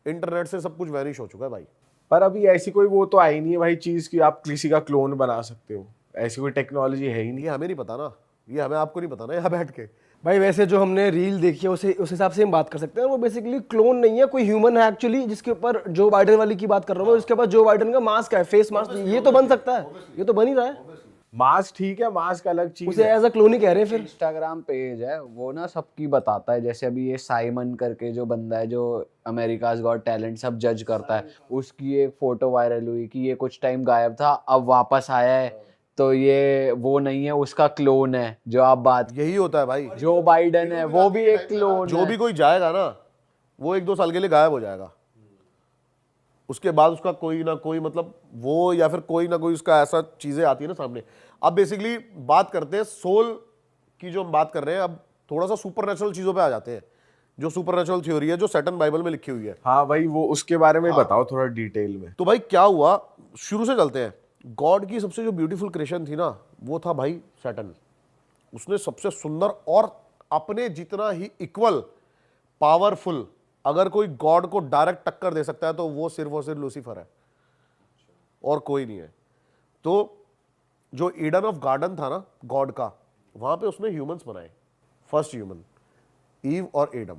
इंटरनेट से सब कुछ वैनिश हो चुका है भाई। पर अभी ऐसी कोई वो तो आई नहीं है भाई चीज कि आप किसी का क्लोन बना सकते हो, ऐसी कोई टेक्नोलॉजी है ही नहीं। ये हमें नहीं पता ना, ये हमें आपको नहीं पता ना यहाँ बैठ के। भाई वैसे जो हमने रील देखी है उस हिसाब से हम बात कर सकते हैं, वो बेसिकली क्लोन नहीं है, कोई ह्यूमन है एक्चुअली, जिसके ऊपर जो बाइडन वाली की बात कर रहा हूँ, इसके पास जो बाइडन का मास्क है, फेस मास्क, ये तो बन सकता है, ये तो बन ही रहा है। मास्क ठीक है, मास्क अलग चीज उसे है। एज अ क्लोन ही कह रहे हैं फिर। इंस्टाग्राम पेज है वो ना सबकी बताता है, जैसे अभी ये साइमन करके जो बंदा है जो अमेरिकाज गॉट टैलेंट सब जज करता है, उसकी एक फोटो वायरल हुई कि ये कुछ टाइम गायब था, अब वापस आया है, तो ये वो नहीं है, उसका क्लोन है जो आप बात। यही होता है भाई, जो बाइडन है वो भी एक क्लोन जो है। भी कोई जाएगा ना वो 1-2 साल के लिए गायब हो जाएगा, उसके बाद उसका कोई ना कोई मतलब वो, या फिर कोई ना कोई उसका ऐसा चीजें आती है ना सामने। अब बेसिकली बात करते हैं सोल की, जो हम बात कर रहे हैं, अब थोड़ा सा सुपरनेचुरल चीजों पे आ जाते हैं, जो सुपरनेचुरल थ्योरी है जो सैटन बाइबल में लिखी हुई है। हाँ भाई, वो उसके बारे में बताओ थोड़ा डिटेल में। तो भाई क्या हुआ, शुरू से चलते हैं। गॉड की सबसे जो ब्यूटीफुल क्रिएशन थी ना, वो था भाई सैटन। उसने सबसे सुंदर और अपने जितना ही इक्वल पावरफुल, अगर कोई गॉड को डायरेक्ट टक्कर दे सकता है तो वो सिर्फ और सिर्फ लूसीफर है, और कोई नहीं है। तो जो ईडन ऑफ गार्डन था ना गॉड का, वहां पे उसने ह्यूमंस बनाए, फर्स्ट ह्यूमन ईव और एडम।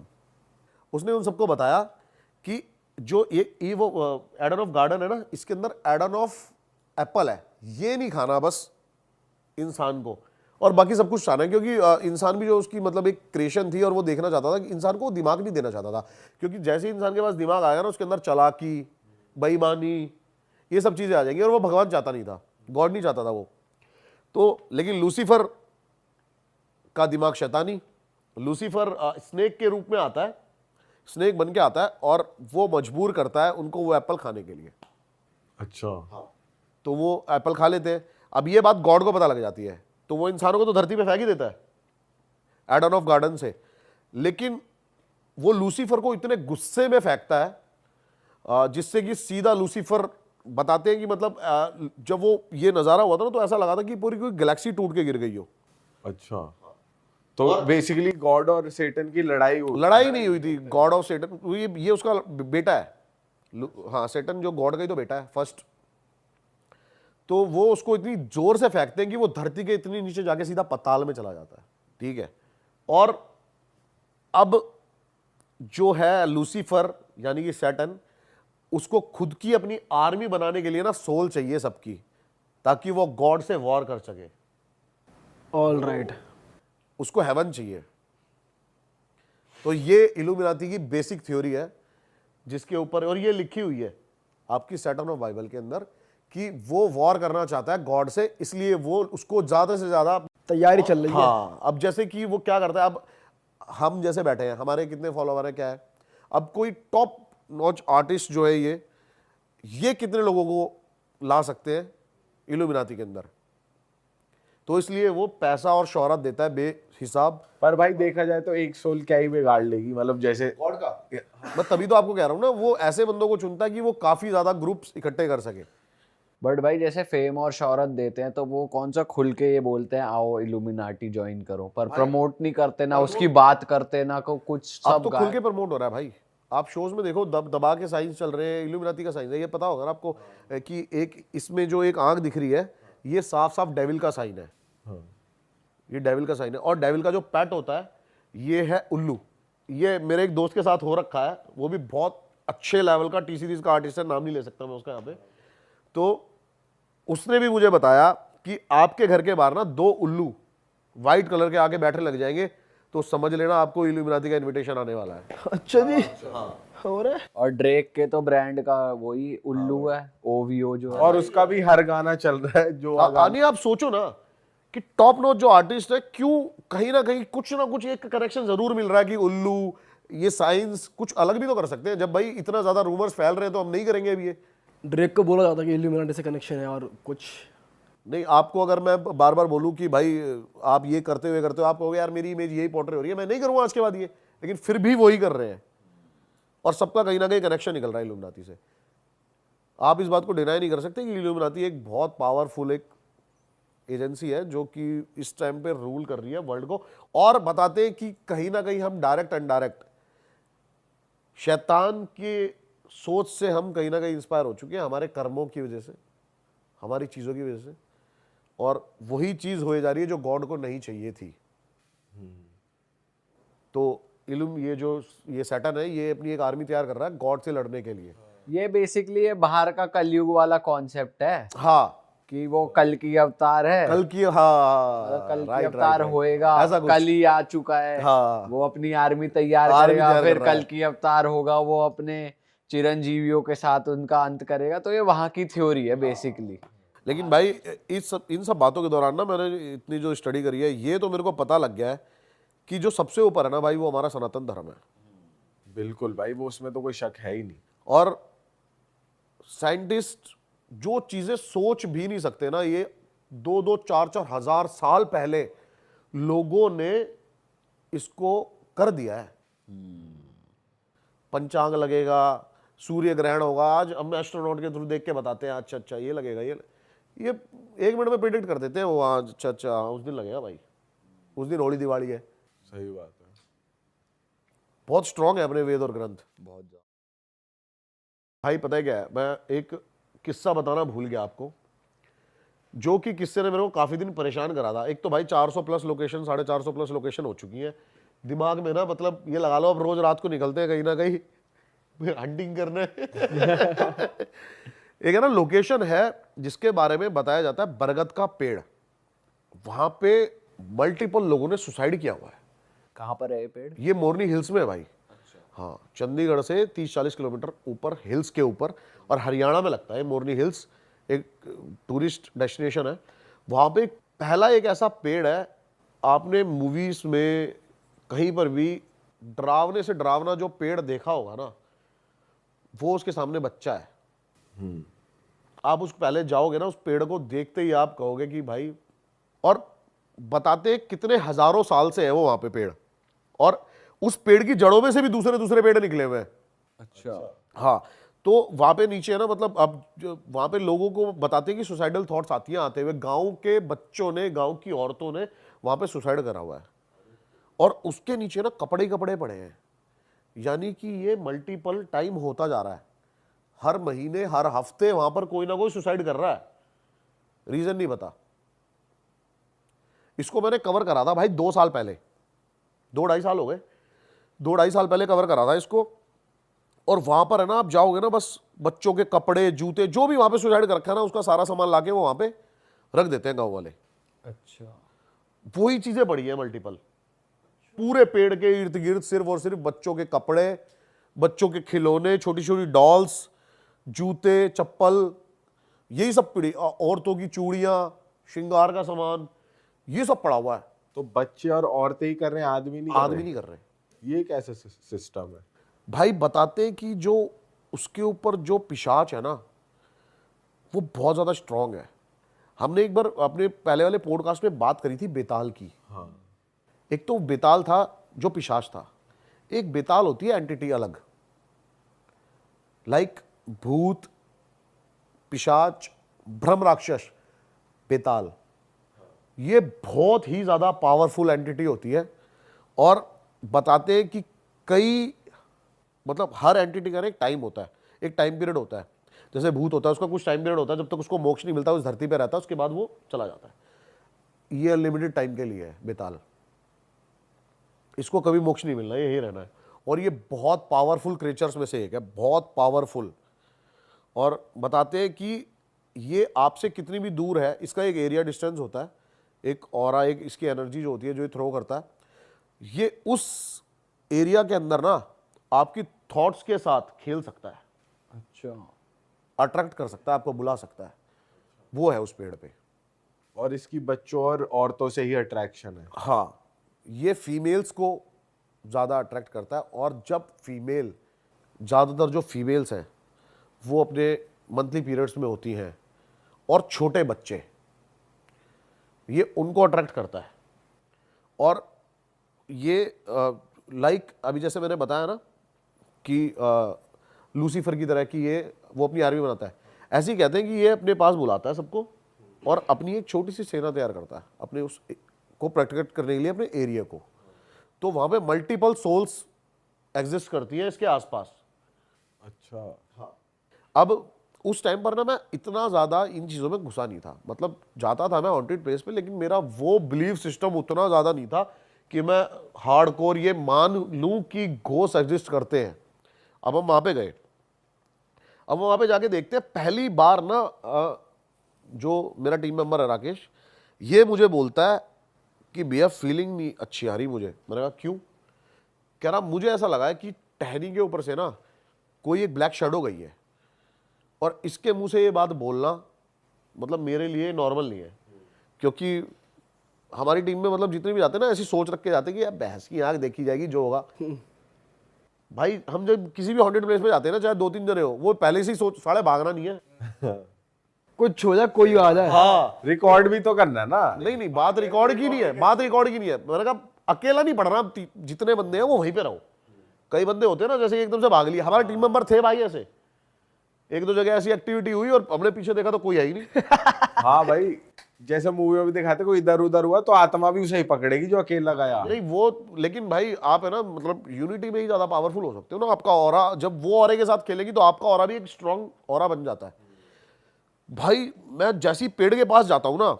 उसने उन सबको बताया कि जो ये ईव एडन ऑफ गार्डन है ना, इसके अंदर एडन ऑफ एप्पल है, ये नहीं खाना बस इंसान को, और बाकी सब कुछ खाना है। क्योंकि इंसान भी जो उसकी मतलब एक क्रिएशन थी, और वो देखना चाहता था कि इंसान को दिमाग नहीं देना चाहता था, क्योंकि जैसे ही इंसान के पास दिमाग आएगा ना, उसके अंदर चालाकी, बेईमानी, ये सब चीजें आ जाएंगी, और वो भगवान चाहता नहीं था, गॉड नहीं चाहता था वो। तो लेकिन लूसीफर का दिमाग शैतानी, लूसीफर स्नेक के रूप में आता है, स्नेक बन के आता है, और वो मजबूर करता है उनको वो एप्पल खाने के लिए। अच्छा, तो वो एप्पल खा लेते हैं। अब ये बात गॉड को पता लग जाती है, तो वो इंसानों को तो धरती पे फेंक ही देता है एडन ऑफ गार्डन से। लेकिन वो लूसीफर को इतने गुस्से में फेंकता है जिससे कि सीधा लूसीफर बताते हैं कि मतलब जब वो ये नज़ारा हुआ था ना, तो ऐसा लगा था कि पूरी कोई गैलेक्सी टूट के गिर गई हो। अच्छा, तो बेसिकली गॉड और सेटन की लड़ाई हुई। लड़ाई नहीं हुई थी, गॉड ऑफ सेटन, ये उसका बेटा है। हाँ, सेटन जो गॉड का ही तो बेटा है फर्स्ट। तो वो उसको इतनी जोर से फेंकते हैं कि वो धरती के इतनी नीचे जाके सीधा पताल में चला जाता है। ठीक है, और अब जो है लूसीफर यानी कि सैटन, उसको खुद की अपनी आर्मी बनाने के लिए ना सोल चाहिए सबकी, ताकि वो गॉड से वॉर कर सके। ऑल राइट, उसको हेवन चाहिए। तो ये इल्यूमिनाती की बेसिक थ्योरी है जिसके ऊपर, और ये लिखी हुई है आपकी सैटन ऑफ बाइबल के अंदर, कि वो वॉर करना चाहता है गॉड से, इसलिए वो उसको ज्यादा से ज्यादा तैयारी चल रही है। हाँ, अब जैसे कि वो क्या करता है, अब हम जैसे बैठे हैं, हमारे कितने फॉलोवर हैं, क्या है, अब कोई टॉप नॉच आर्टिस्ट जो है ये कितने लोगों को ला सकते हैं इल्यूमिनाती के अंदर, तो इसलिए वो पैसा और शोहरत देता है बेहिसाब। पर भाई देखा जाए तो एक सोल क्या ही बिगाड़ लेगी, मतलब जैसे गॉड का मैं तभी तो आपको कह रहा हूँ ना, वो ऐसे बंदों को चुनता है कि वो काफी ज्यादा ग्रुप्स इकट्ठे कर सके। बट भाई जैसे फेम और शोहरत देते हैं तो वो कौन सा खुल के ये बोलते हैं आओ इल्यूमिनाटी ज्वाइन करो, पर प्रमोट नहीं करते, ना उसकी बात करते, ना को कुछ अब सब तो खुल के प्रमोट हो रहा है भाई। आप शोज में देखो, दबा के साइंस चल रहे हैं, इल्यूमिनाती का साइंस है। ये पता होगा ना आपको कि एक इसमें जो एक आंख दिख रही है, ये साफ साफ डेविल का साइन है। ये डेविल का साइन है, और डेविल का जो पैट होता है ये है उल्लू। ये मेरे एक दोस्त के साथ हो रखा है, वो भी बहुत अच्छे लेवल का टी सीरीज का आर्टिस्ट है, नाम नहीं ले सकता मैं उसका यहाँ पे। तो उसने भी मुझे बताया कि आपके घर के बाहर ना 2 उल्लू व्हाइट कलर के आगे बैठे लग जाएंगे, तो समझ लेना आपको इल्यूमिनाती का इनविटेशन आने वाला है। अच्छा जी, हो रहा है। और ड्रेक के तो ब्रांड का वही उल्लू है, ओवीओ जो है। और उसका भी हर गाना चल रहा है जो आनी आप सोचो ना कि टॉप नॉच जो आर्टिस्ट है, क्यों कहीं ना कहीं कुछ ना कुछ एक कनेक्शन जरूर मिल रहा है कि उल्लू, ये साइंस कुछ अलग भी तो कर सकते हैं। जब भाई इतना ज्यादा रूमर्स फैल रहे हैं तो हम नहीं करेंगे अभी ये। ड्रेक को बोला जाता है कि इल्यूमिनाटी से कनेक्शन है और कुछ। नहीं, आपको अगर मैं बार बार बोलूं कि भाई आप ये करते हो, आप कहोगे यार मेरी इमेज यही पोर्ट्रे हो रही है, मैं नहीं करूंगा आज के बाद ये, लेकिन फिर भी वही कर रहे हैं और सबका कहीं ना कहीं कनेक्शन निकल रहा है इल्यूमिनाटी से। आप इस बात को डिनाई नहीं कर सकते कि इल्यूमिनाटी एक बहुत पावरफुल एक एजेंसी है जो कि इस टाइम पे रूल कर रही है वर्ल्ड को। और बताते हैं कि कहीं ना कहीं हम डायरेक्ट इनडायरेक्ट शैतान के सोच से हम कहीं ना कहीं इंस्पायर हो चुके हैं, हमारे कर्मों की वजह से, हमारी चीज़ों की वजह से, और वही चीज़ होए जा रही है जो गॉड को नहीं चाहिए थी। तो इल्यूम ये सैटर्न है, ये अपनी एक आर्मी तैयार कर रहा है गॉड से लड़ने के लिए। ये बेसिकली ये बाहर का कलयुग वाला कॉन्सेप्ट है हाँ, कि वो कल की अवतार है, कल की, हाँ, मतलब कल की राइट, अवतार राइट, होएगा, ऐसा कुछ। कल ही आ चुका है। हाँ। वो अपनी आर्मी तैयार आर्मी करेगा, तैयार फिर कर रहा कल है। की अवतार होगा, वो अपने चिरंजीवियों के साथ उनका अंत करेगा। तो ये वहां की थ्योरी है बेसिकली। लेकिन भाई इन सब बातों के दौरान ना मैंने इतनी जो स्टडी करी है, ये तो मेरे को पता लग गया है कि जो सबसे ऊपर है ना भाई, वो हमारा सनातन धर्म है। बिल्कुल भाई, वो उसमें तो कोई शक है ही नहीं। और साइंटिस्ट जो चीजें सोच भी नहीं सकते ना, ये 2-2, 4-4 हजार साल पहले लोगों ने इसको कर दिया है। पंचांग लगेगा, सूर्य ग्रहण होगा, आज हम एस्ट्रोनॉट के थ्रू देख के बताते हैं, अच्छा अच्छा ये लगेगा, ये 1 मिनट में प्रिडिक्ट कर देते हैं वो, आज अच्छा अच्छा उस दिन लगेगा भाई, उस दिन होली दिवाली है। सही बात है। बहुत स्ट्रांग है अपने वेद और ग्रंथ। बहुत ज्यादा। भाई पता है क्या है, मैं एक किस्सा बताना भूल गया आपको, जो कि किस्से ने मेरे को काफी दिन परेशान करा था। एक तो भाई 400 प्लस लोकेशन, 450 प्लस लोकेशन हो चुकी है दिमाग में ना, मतलब ये लगा लो अब रोज रात को निकलते हैं कहीं ना कहीं हंटिंग करने एक है ना लोकेशन है जिसके बारे में बताया जाता है, बरगद का पेड़, वहां पे मल्टीपल लोगों ने सुसाइड किया हुआ है। कहाँ पर है ये पेड़? ये मोरनी हिल्स में है भाई। हाँ, चंडीगढ़ से 30-40 किलोमीटर ऊपर, हिल्स के ऊपर, और हरियाणा में लगता है मोरनी हिल्स, एक टूरिस्ट डेस्टिनेशन है। वहाँ पे पहला एक ऐसा पेड़ है, आपने मूवीज में कहीं पर भी डरावने से डरावना जो पेड़ देखा होगा ना, वो उसके सामने बच्चा है। आप उस पहले जाओगे ना, उस पेड़ को देखते ही आप कहोगे कि भाई, और बताते कितने हजारों साल से है वो वहां पे पेड़, और उस पेड़ की जड़ों में से भी दूसरे दूसरे पेड़ निकले हुए हैं। अच्छा। हाँ, तो वहां पे नीचे है ना, मतलब अब वहां पे लोगों को बताते हैं कि सुसाइडल थॉट्स आती हैं आते हुए, गांव के बच्चों ने, गांव की औरतों ने वहां पे सुसाइड करा हुआ है, और उसके नीचे ना कपड़े ही कपड़े पड़े हैं। यानी कि ये मल्टीपल टाइम होता जा रहा है, हर महीने हर हफ्ते वहां पर कोई ना कोई सुसाइड कर रहा है, रीजन नहीं पता। इसको मैंने कवर करा था भाई 2 साल पहले, 2-2.5 साल हो गए, 2-2.5 साल पहले कवर करा था इसको। और वहां पर है ना, आप जाओगे ना, बस बच्चों के कपड़े, जूते, जो भी वहां पे सुसाइड कर रखा है ना, उसका सारा सामान लाके वो वहां पे रख देते हैं गांव वाले। अच्छा। वही चीजें पड़ी है मल्टीपल, पूरे पेड़ के इर्द गिर्द सिर्फ और सिर्फ बच्चों के कपड़े, बच्चों के खिलौने, छोटी छोटी डॉल्स, जूते, चप्पल, यही सब पड़ी, औरतों की चूड़ियां, श्रृंगार का सामान, ये सब पड़ा हुआ है। तो बच्चे और औरतें ही कर रहे हैं, आदमी नहीं कर आदमी रहे? नहीं कर रहे। ये कैसे सिस्टम है भाई बताते हैं कि जो उसके ऊपर जो पिशाच है ना, वो बहुत ज्यादा स्ट्रांग है। हमने एक बार अपने पहले वाले पॉडकास्ट में बात करी थी बेताल की। हाँ। एक तो बेताल था जो पिशाच था, एक बेताल होती है एंटिटी अलग, लाइक भूत, पिशाच, ब्रह्म राक्षस, बेताल, ये बहुत ही ज्यादा पावरफुल एंटिटी होती है। और बताते हैं कि कई, मतलब हर एंटिटी का एक टाइम होता है, एक टाइम पीरियड होता है। जैसे भूत होता है, उसका कुछ टाइम पीरियड होता है, जब तक उसको मोक्ष नहीं मिलता, उस धरती पे रहता है, उसके बाद वो चला जाता है। ये अनलिमिटेड टाइम के लिए है बेताल, इसको कभी मोक्ष नहीं मिलना, यही रहना है। और ये बहुत पावरफुल क्रिएचर्स में से एक है, बहुत पावरफुल। और बताते हैं कि ये आपसे कितनी भी दूर है, इसका एक एरिया डिस्टेंस होता है, एक ऑरा, एक इसकी एनर्जी जो होती है जो ये थ्रो करता है, ये उस एरिया के अंदर ना आपकी थॉट्स के साथ खेल सकता है, अच्छा, अट्रैक्ट कर सकता है, आपको बुला सकता है, वो है उस पेड़ पे। और इसकी बच्चों और औरतों से ही अट्रैक्शन है। हाँ, ये फीमेल्स को ज़्यादा अट्रैक्ट करता है। और जब फीमेल, ज़्यादातर जो फीमेल्स हैं वो अपने मंथली पीरियड्स में होती हैं, और छोटे बच्चे, ये उनको अट्रैक्ट करता है। और ये लाइक अभी जैसे मैंने बताया ना कि लूसीफर की तरह कि ये वो अपनी आर्मी बनाता है, ऐसे ही कहते हैं कि ये अपने पास बुलाता है सबको और अपनी एक छोटी सी सेना तैयार करता है अपने उस को प्रोटेक्ट करने के लिए, अपने एरिया को। तो वहाँ पे मल्टीपल सोल्स एग्जिस्ट करती है इसके आसपास। अच्छा। अब उस टाइम पर ना मैं इतना ज़्यादा इन चीज़ों में घुसा नहीं था, मतलब जाता था मैं हॉन्टेड प्लेस पे, लेकिन मेरा वो बिलीव सिस्टम उतना ज़्यादा नहीं था कि मैं हार्डकोर ये मान लूँ कि घोस्ट एग्जिस्ट करते हैं। अब हम वहाँ पे गए, अब वहाँ पे जाके देखते हैं, पहली बार ना जो मेरा टीम मेंबर है राकेश, ये मुझे बोलता है कि भैया फीलिंग नहीं अच्छी आ रही मुझे। मैंने कहा क्यों? कह रहा मुझे ऐसा लगा है कि टहनी के ऊपर से ना कोई एक ब्लैक शेडो गई है, और इसके मुंह से ये बात बोलना मतलब मेरे लिए नॉर्मल नहीं है, क्योंकि हमारी टीम में मतलब जितने भी जाते हैं ना ऐसी सोच रख के जाते हैं कि यार बहस की आंख देखी जाएगी जो होगा। भाई हम जब किसी भी हॉन्टेड प्लेस में जाते हैं ना, चाहे 2-3 जने हो, वो पहले से ही सोच साले भागना नहीं है। कुछ हो जाए, कोई आ जाए। हाँ, रिकॉर्ड भी तो करना है ना। नहीं नहीं, बात रिकॉर्ड की नहीं है, बात रिकॉर्ड की नहीं है। मैंने कहा अकेला नहीं पढ़ना, जितने बंदे हैं वो वहीं पे रहो। कई बंदे होते हैं ना जैसे एकदम से भाग लिया, हमारे टीम मेंबर थे भाई ऐसे, एक दो जगह ऐसी एक्टिविटी हुई और हमने पीछे देखा तो कोई है ही नहीं। हाँ भाई, जैसे मूवी में भी दिखाते कोई इधर उधर हुआ तो आत्मा भी उसे ही पकड़ेगी जो अकेला गया। नहीं वो, लेकिन भाई आप है ना मतलब यूनिटी में ही ज्यादा पावरफुल हो सकते हो ना। आपका ऑरा, जब वो ऑरे के साथ खेलेगी तो आपका ऑरा भी एक स्ट्रॉन्ग ऑरा बन जाता है। भाई मैं जैसी पेड़ के पास जाता हूं ना,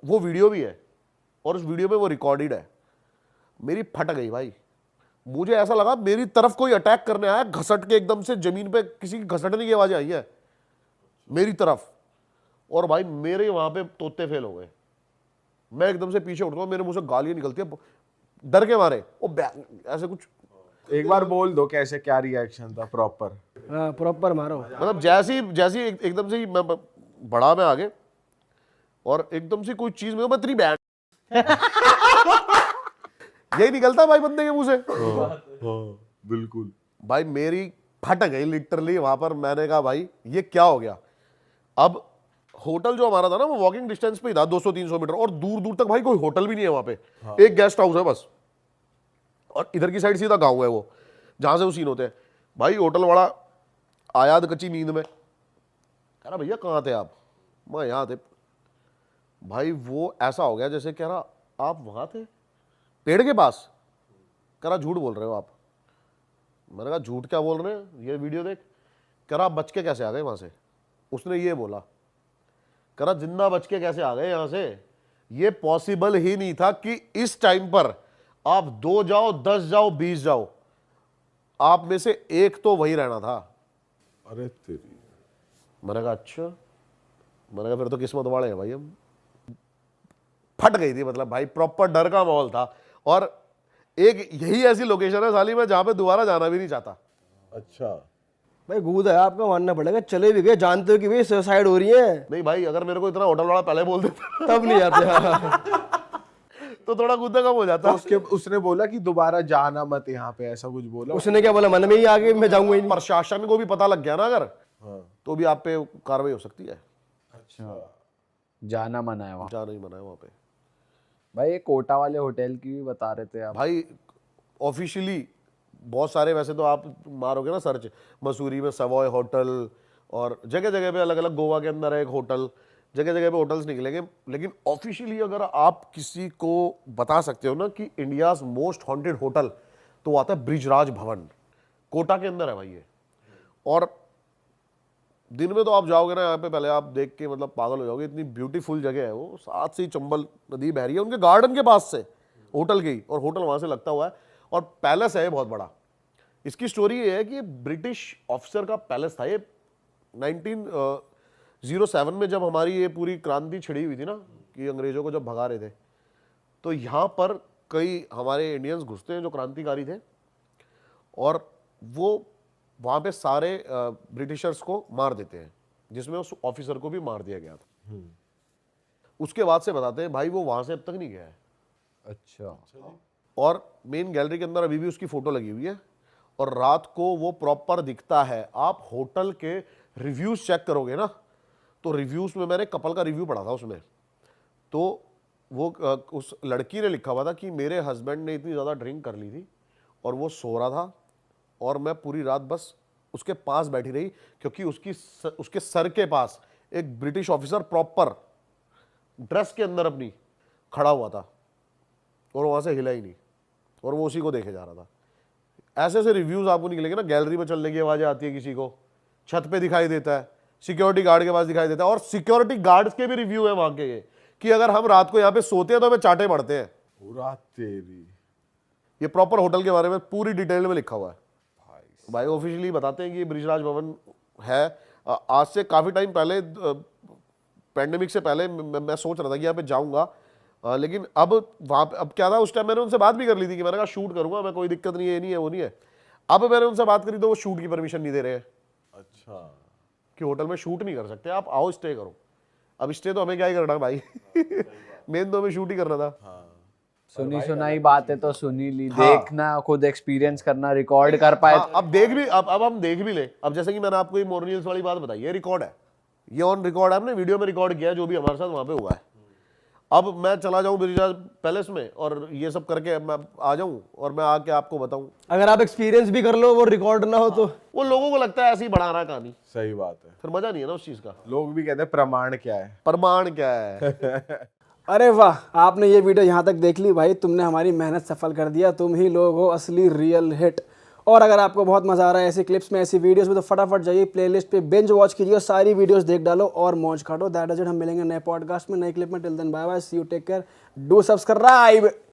वो वीडियो भी है और उस वीडियो में वो रिकॉर्डेड है, मेरी फट गई भाई। मुझे ऐसा लगा मेरी तरफ कोई अटैक करने आया, घसट के एकदम से जमीन पे किसी की घसटने की आवाजें आई है मेरी तरफ, और भाई मेरे वहां पे तोते फेल हो गए। मैं एकदम से पीछे उठता हूं, मेरे मुंह से गालियां निकलती है डर के मारे, ओ ऐसे कुछ। एक बार बोल दो कैसे, क्या रिएक्शन था प्रॉपर। हाँ, प्रॉपर मारो। मतलब जैसी जैसी एकदम से ही मैं बढ़ा में आगे, और एकदम से कोई चीज में मैं तेरी बैंड यही निकलता भाई बंदे के मुंह से। बिल्कुल भाई मेरी फट गई लिटरली वहां पर। मैंने कहा भाई ये क्या हो गया। अब होटल जो हमारा था ना वो वॉकिंग डिस्टेंस पे ही था, 200-300 मीटर, और दूर दूर तक भाई कोई होटल भी नहीं है वहां पे। एक गेस्ट हाउस है बस, और इधर की साइड सीधा गांव है वो जहां से वो सीन होते हैं। भाई होटल वाला आया कच्ची नींद में, कह रहा भैया कहाँ थे आप? मैं यहाँ थे। भाई वो ऐसा हो गया जैसे कह रहा आप वहां थे पेड़ के पास? कह रहा झूठ बोल रहे हो आप। मैंने कहा झूठ क्या बोल रहे हैं, ये वीडियो देख। कह रहा आप बच के कैसे आ गए वहां से? उसने ये बोला, कह रहा जिंदा बच के कैसे आ गए यहां से? ये पॉसिबल ही नहीं था कि इस टाइम पर आप 2 जाओ 10 जाओ 20 जाओ, आप में से एक तो वही रहना था। अरे तेरी। मैंने कहा अच्छा। मैंने कहा फिर तो किस्मत वाले हैं भाई हम। फट गई थी मतलब भाई, प्रॉपर डर का माहौल था। और एक यही ऐसी लोकेशन है साली में जहां पे दोबारा जाना भी नहीं चाहता। अच्छा भाई गूद है, आपका मानना पड़ेगा। चले भी गए, जानते हो कि भाई सुसाइड हो रही है, नहीं भाई, अगर मेरे को इतना होटल वाला पहले बोल देता तब नहीं जाते। तो थोड़ा गुद्दा कम हो जाता। तो उसने बोला कि दोबारा जाना मत यहाँ पे, ऐसा कुछ बोला। उसने क्या बोला, मन में ही आगे मैं जाऊंगा ही नहीं। प्रशासन को भी पता लग गया ना अगर, हाँ। तो भी आप पे कार्रवाई हो सकती है। अच्छा, जाना मना है वहाँ। जाना ही मना है वहाँ पे। भाई ये कोटा वाले होटल की भी बता रहे थे आप। भाई ऑफिशियली बहुत सारे, वैसे तो आप मारोगे ना सर्च, मसूरी में सवॉय होटल, और जगह जगह पे अलग अलग, गोवा के अंदर है एक होटल, जगह जगह पे होटल्स निकलेंगे। लेकिन ऑफिशियली अगर आप किसी को बता सकते हो ना कि इंडियाज मोस्ट हॉन्टेड होटल, तो आता है ब्रिजराज भवन, कोटा के अंदर है भाई ये। और दिन में तो आप जाओगे ना यहाँ पे, पहले आप देख के मतलब पागल हो जाओगे, इतनी ब्यूटीफुल जगह है वो। साथ से ही चंबल नदी बह रही है उनके गार्डन के पास से, होटल की, और होटल वहां से लगता हुआ है, और पैलेस है ये बहुत बड़ा। इसकी स्टोरी ये है कि ब्रिटिश ऑफिसर का पैलेस था ये। 1907 में जब हमारी ये पूरी क्रांति छिड़ी हुई थी ना, कि अंग्रेजों को जब भगा रहे थे, तो यहाँ पर कई हमारे इंडियंस घुसते हैं जो क्रांतिकारी थे, और वो वहाँ पे सारे ब्रिटिशर्स को मार देते हैं, जिसमें उस ऑफिसर को भी मार दिया गया था। उसके बाद से बताते हैं भाई वो वहाँ से अब तक नहीं गया है। अच्छा। और मेन गैलरी के अंदर अभी भी उसकी फोटो लगी हुई है और रात को वो प्रॉपर दिखता है। आप होटल के रिव्यूज चेक करोगे ना, तो रिव्यूज में मैंने कपल का रिव्यू पढ़ा था उसमें, तो वो उस लड़की ने लिखा हुआ था कि मेरे हस्बैंड ने इतनी ज़्यादा ड्रिंक कर ली थी और वो सो रहा था और मैं पूरी रात बस उसके पास बैठी रही, क्योंकि उसके सर के पास एक ब्रिटिश ऑफिसर प्रॉपर ड्रेस के अंदर अपनी खड़ा हुआ था और वहाँ से हिला ही नहीं और वो उसी को देखे जा रहा था। ऐसे ऐसे रिव्यूज आपको निकलेंगे ना। गैलरी में चलने की आवाज़ें आती है, किसी को छत पे दिखाई देता है, सिक्योरिटी गार्ड के पास दिखाई देता है, और सिक्योरिटी गार्ड्स के भी रिव्यू है वहाँ के ये, कि अगर हम रात को यहाँ पे सोते हैं तो हमें चाटे पड़ते हैं। पूरा तेरी। ये प्रॉपर होटल के बारे में पूरी डिटेल में लिखा हुआ है भाई। ऑफिशियली बताते हैं कि ये ब्रिजराज भवन है। आज से काफ़ी टाइम पहले, पैंडेमिक से पहले मैं सोच रहा था कि यहाँ पे जाऊँगा, लेकिन अब वहाँ पे अब क्या था, उस टाइम मैंने उनसे बात भी कर ली थी कि मैंने कहा शूट करूँगा मैं, कोई दिक्कत नहीं है, ये नहीं है वो नहीं है। अब मैंने उनसे बात करी तो वो शूट की परमिशन नहीं दे रहे हैं। अच्छा। कि होटल में शूट नहीं कर सकते, आप आओ स्टे करो। अब स्टे तो हमें क्या ही करना भाई मेन तो हमें शूट ही करना था। सुनी सुनाई बातें तो सुनी ली, देखना, खुद एक्सपीरियंस करना, रिकॉर्ड कर पाए। अब देख भी, अब हम देख भी ले। अब जैसे कि मैंने आपको ये मोरनियल्स वाली बात बताई, ये रिकॉर्ड है, ये ऑन रिकॉर्ड है, हमने वीडियो में रिकॉर्ड किया है जो भी हमारे साथ वहाँ पे हुआ है। अब मैं चला जाऊं ब्रिजराज पैलेस में और ये सब करके मैं आ जाऊं और मैं आके आपको बताऊं, अगर आप एक्सपीरियंस भी कर लो वो रिकॉर्ड ना हो तो वो लोगों को लगता है ऐसे ही बढ़ा रहा है कहानी, सही बात है। फिर मजा नहीं है ना उस चीज का। लोग भी कहते हैं प्रमाण क्या है। प्रमाण क्या है अरे वाह, आपने ये वीडियो यहाँ तक देख ली भाई, तुमने हमारी मेहनत सफल कर दिया। तुम ही लोग हो असली रियल हिट। और अगर आपको बहुत मजा आ रहा है ऐसी क्लिप्स में, ऐसी वीडियोस में, तो फटाफट जाइए प्लेलिस्ट पे बिंज वॉच कीजिए, सारी वीडियोस देख डालो और मौज काटो। That is it. हम मिलेंगे नए पॉडकास्ट में, नए क्लिप में। Till then bye bye, see you, take care, do subscribe.